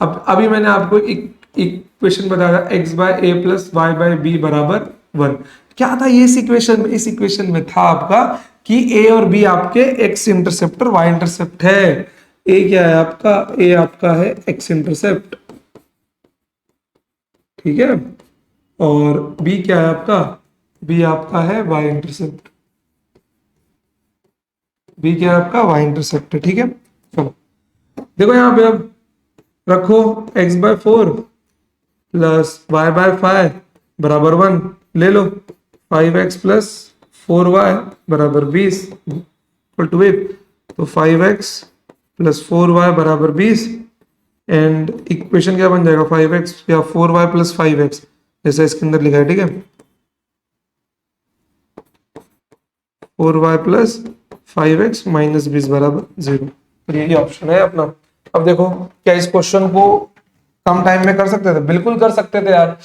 अब अभी मैंने आपको इक्वेशन बताया x बाय ए प्लस वाई बाय बी बराबर 1। क्या था ये इस इक्वेशन में, इस इक्वेशन में था आपका कि ए और बी आपके x इंटरसेप्ट और y इंटरसेप्ट है। ए क्या है आपका, ए आपका है x इंटरसेप्ट, ठीक है, और बी क्या है आपका, बी आपका है y इंटरसेप्ट, बी क्या है आपका y इंटरसेप्ट है, ठीक है। चलो देखो यहाँ पे अब रखो x/4 प्लस y/5 बराबर 1, ले लो 5x प्लस 4y बराबर 20 इक्वल टू 8, तो 5x प्लस 4y बराबर 20, एंड इक्वेशन क्या बन जाएगा 5x या 4y प्लस 5x, जैसा इसके अंदर लिखा है, ठीक है, 4y प्लस 5x माइनस 20 बराबर 0। तो यही ऑप्शन है अपना। अब देखो क्या इस क्वेश्चन को कम टाइम में कर सकते थे, बिल्कुल कर सकते थे यार।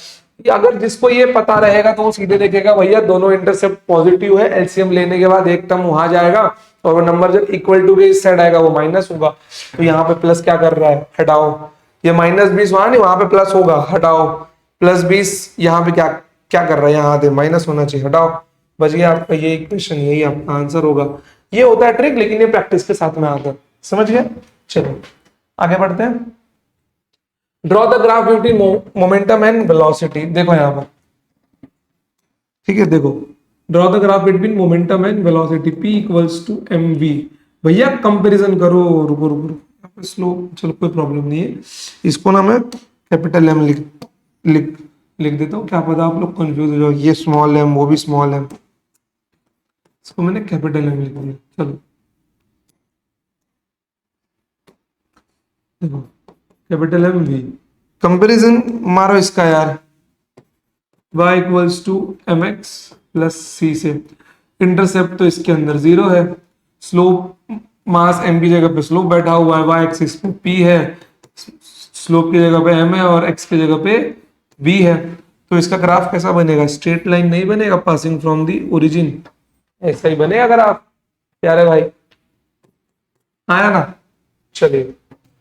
अगर जिसको ये पता रहेगा तो वो सीधे देखेगा भैया दोनों इंटरसेप्ट पॉजिटिव है, एलसीएम लेने के बाद एक टर्म वहां जाएगा और नंबर जब इक्वल टू के इस साइड आएगा वो माइनस होगा, तो यहाँ पे प्लस क्या कर रहा है, हटाओ, ये -20 वहां नहीं, वहां पे प्लस होगा, हटाओ, +20 यहाँ पे क्या क्या कर रहा है, यहाँ आते माइनस होना चाहिए, हटाओ, बच गया आपका ये इक्वेशन, यही आपका आंसर होगा। ये होता है ट्रिक, लेकिन ये प्रैक्टिस के साथ में आता है, समझ गए। चलो आगे बढ़ते हैं। Draw the graph between momentum and velocity. देखो यहाँ पर, ठीक है, देखो draw the graph between momentum and velocity p equals to mv। भैया कंपैरिजन करो, रुको रुको यहाँ पे स्लो, चलो कोई प्रॉब्लम नहीं है, इसको ना मैं कैपिटल M लिख लिख लिख देता हूँ, क्या पता आप लोग कंफ्यूज हो जाओ, ये स्मॉल m वो भी स्मॉल m, इसको मैंने कैपिटल M लिख दिया। चलो देखो कैपिटल M v, कंपैरिजन मारो इसका यार, y equals to mx plus c से, इंटरसेप्ट तो इसके अंदर 0 है, स्लोप मास m की जगह पे स्लोप बैठा हुआ है, y एक्सिस पे p है, स्लोप की जगह पे m है और x की जगह पे v है, तो इसका ग्राफ कैसा बनेगा, स्ट्रेट लाइन नहीं बनेगा पासिंग फ्रॉम दी ओरिजिन, ऐसा ही बनेगा ग्राफ, प्यारे भाई, आया ना। चलिए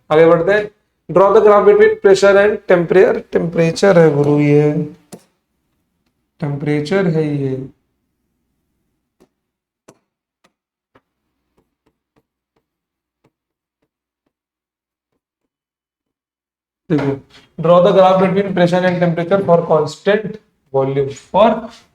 आगे बढ़ते हैं। Draw the graph between pressure and temperature, temperature है गुरु, ये टेम्परेचर है ये, देखो draw the graph between pressure and temperature for constant volume, for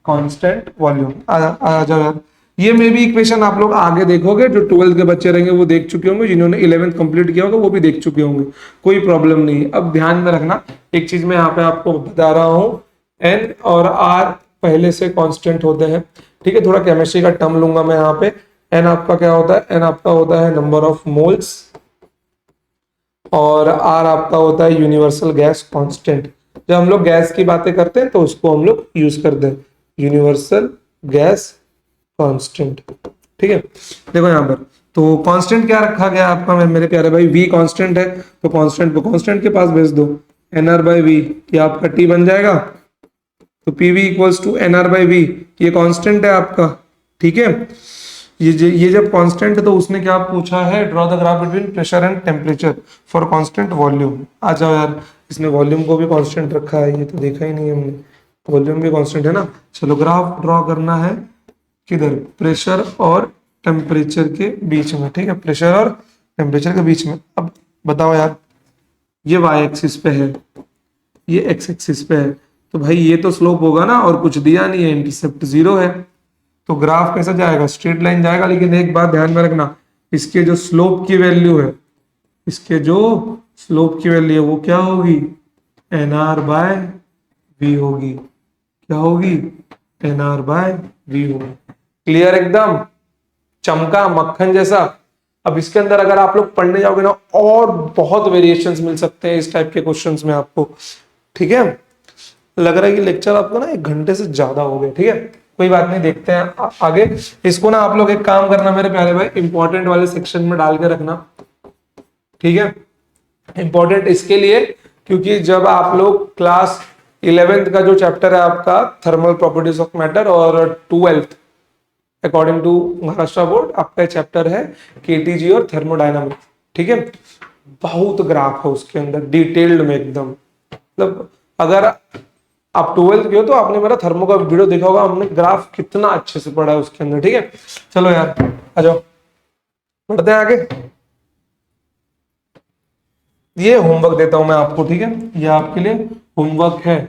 constant volume. आ जाओ यार, ये मे भी इक्वेशन आप लोग आगे देखोगे, जो 12th के बच्चे रहेंगे वो देख चुके होंगे, जिन्होंने 11th कंप्लीट किया होगा वो भी देख चुके होंगे, कोई प्रॉब्लम नहीं। अब ध्यान में रखना एक चीज मैं यहाँ पे आपको बता रहा हूँ, एन और आर पहले से कांस्टेंट होते हैं, ठीक है, थोड़ा केमिस्ट्री का टर्म लूंगा मैं यहाँ पे। एन आपका क्या होता है, एन आपका होता है नंबर ऑफ मोल्स, और आर आपका होता है यूनिवर्सल गैस कांस्टेंट। जब हम लोग गैस की बातें करते हैं तो उसको हम लोग यूज करते हैं यूनिवर्सल गैस कांस्टेंट, ठीक है। देखो यहाँ पर तो कांस्टेंट क्या रखा गया आपका मेरे प्यारे भाई, v कांस्टेंट है, तो कांस्टेंट को कांस्टेंट के पास भेज दो, nr/v, ये आपका t बन जाएगा, तो pv इक्वल्स टू nr/v, ये कांस्टेंट है आपका, ठीक है। ये जब कांस्टेंट है तो उसने क्या पूछा है, draw the graph between pressure and temperature for constant volume. आ जाओ यार, इसने वॉल्यूम को भी कांस्टेंट रखा है, ये तो देखा ही नहीं हमने, वॉल्यूम भी कांस्टेंट है ना। चलो ग्राफ ड्रॉ करना है किधर, प्रेशर और टेम्परेचर के बीच में, ठीक है, प्रेशर और टेम्परेचर के बीच में। अब बताओ यार, ये वाई एक्सिस पे है, ये एक्स एक्सिस पे है, तो भाई ये तो स्लोप होगा ना, और कुछ दिया नहीं है, इंटरसेप्ट 0 है, तो ग्राफ कैसा जाएगा, स्ट्रेट लाइन जाएगा। लेकिन एक बात ध्यान में रखना, इसके जो स्लोप की वैल्यू है, इसके जो स्लोप की वैल्यू है वो क्या होगी, एन आर बाय वी होगी। क्या होगी, एन आर बाय वी होगी। क्लियर एकदम, चमका मक्खन जैसा। अब इसके अंदर अगर आप लोग पढ़ने जाओगे ना, और बहुत वेरिएशंस मिल सकते हैं इस टाइप के क्वेश्चंस में आपको, ठीक है। लग रहा है कि लेक्चर आपको ना 1 घंटे से ज्यादा हो गए, ठीक है, कोई बात नहीं, देखते हैं आगे। इसको ना आप लोग एक काम करना मेरे प्यारे भाई, इंपॉर्टेंट वाले सेक्शन में डाल के रखना, ठीक है। इंपॉर्टेंट इसके लिए क्योंकि जब आप लोग क्लास 11th का जो चैप्टर है आपका थर्मल प्रॉपर्टीज ऑफ मैटर, और 12th according to Maharashtra board आपका चैप्टर है केटीजी और थर्मोडायनामिक्स, ठीक है। बहुत ग्राफ है उसके अंदर डिटेल्ड में एकदम, मतलब अगर आप 12th के हो तो आपने मेरा थर्मो का वीडियो देखा होगा, हमने ग्राफ कितना अच्छे से पढ़ा है उसके अंदर, ठीक है। चलो यार आ जाओ, बढ़ते हैं आगे। ये होमवर्क देता हूं मैं आपको, ठीक है, ये आपके लिए होमवर्क है,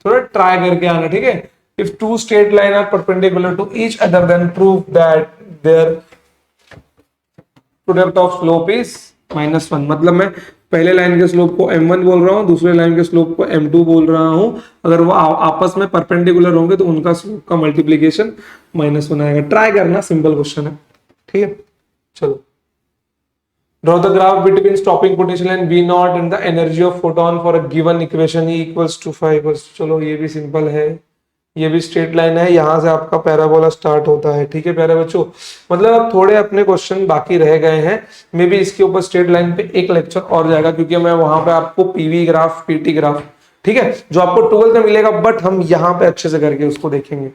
थोड़ा ट्राई करके आना, ठीक है। If two straight line are perpendicular to each other then prove that their product of slope is -1। मतलब मैं पहले लाइन के स्लोप को m1 बोल रहा हूँ, दूसरे लाइन के स्लोप को m2 बोल रहा हूँ, अगर वो आपस में परपेंडिकुलर होंगे तो उनका स्लोप का मल्टीप्लीकेशन -1 आएगा। ट्राई करना, सिंपल क्वेश्चन है, ठीक है। चलो, draw the graph between stopping potential and V naught and the energy of photon for a given equation E equals to 5। चलो ये भी सिंपल है, ये भी स्ट्रेट लाइन है, यहां से आपका पैराबोला स्टार्ट होता है, ठीक है प्यारे बच्चों। मतलब अब थोड़े अपने क्वेश्चन बाकी रह गए हैं, मे बी इसके ऊपर स्ट्रेट लाइन पे एक लेक्चर और जाएगा, क्योंकि मैं वहां पे आपको पीवी ग्राफ, पीटी ग्राफ, ठीक है, जो आपको 12th में मिलेगा, बट हम यहाँ पे अच्छे से करके उसको देखेंगे,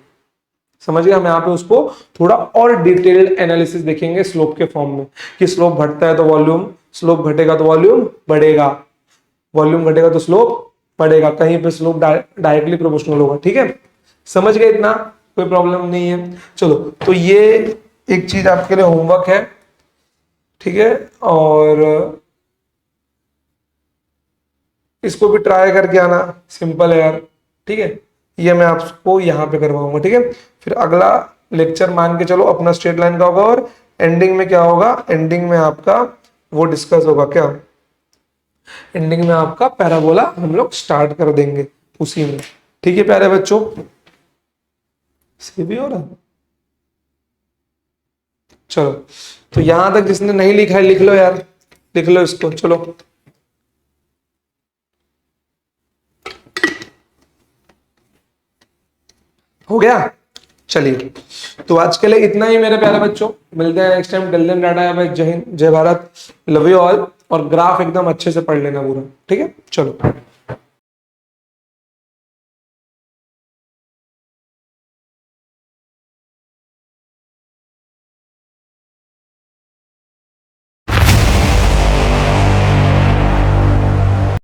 समझ गए। हम यहाँ पे उसको थोड़ा और डिटेल्ड एनालिसिस देखेंगे स्लोप के फॉर्म में, कि स्लोप बढ़ता है तो वॉल्यूम, स्लोप घटेगा तो वॉल्यूम बढ़ेगा, वॉल्यूम घटेगा तो स्लोप बढ़ेगा, कहीं पे स्लोप डायरेक्टली प्रोपोर्शनल होगा, ठीक है। समझ गए इतना, कोई प्रॉब्लम नहीं है। चलो, तो ये एक चीज आपके लिए होमवर्क है, ठीक है, और इसको भी ट्राई करके आना, सिंपल है यार, ठीक है। ये मैं आपको यहाँ पे करवाऊंगा, ठीक है। फिर अगला लेक्चर मान के चलो अपना स्ट्रेट लाइन का होगा, और एंडिंग में क्या होगा, एंडिंग में आपका वो डिस्कस होगा, क्या, एंडिंग में आपका पैराबोला हम लोग स्टार्ट कर देंगे उसी में, ठीक है प्यारे बच्चों। सही भी हो रहा, चलो, तो यहां तक जिसने नहीं लिखा है लिख लो यार, लिख लो इसको, चलो। हो गया, चलिए, तो आज के लिए इतना ही मेरे प्यारे बच्चों, मिलते हैं नेक्स्ट टाइम। गोल्डन डाटा भाई, जय हिंद, जय भारत, लव यू ऑल, और ग्राफ एकदम अच्छे से पढ़ लेना पूरा, ठीक है, चलो।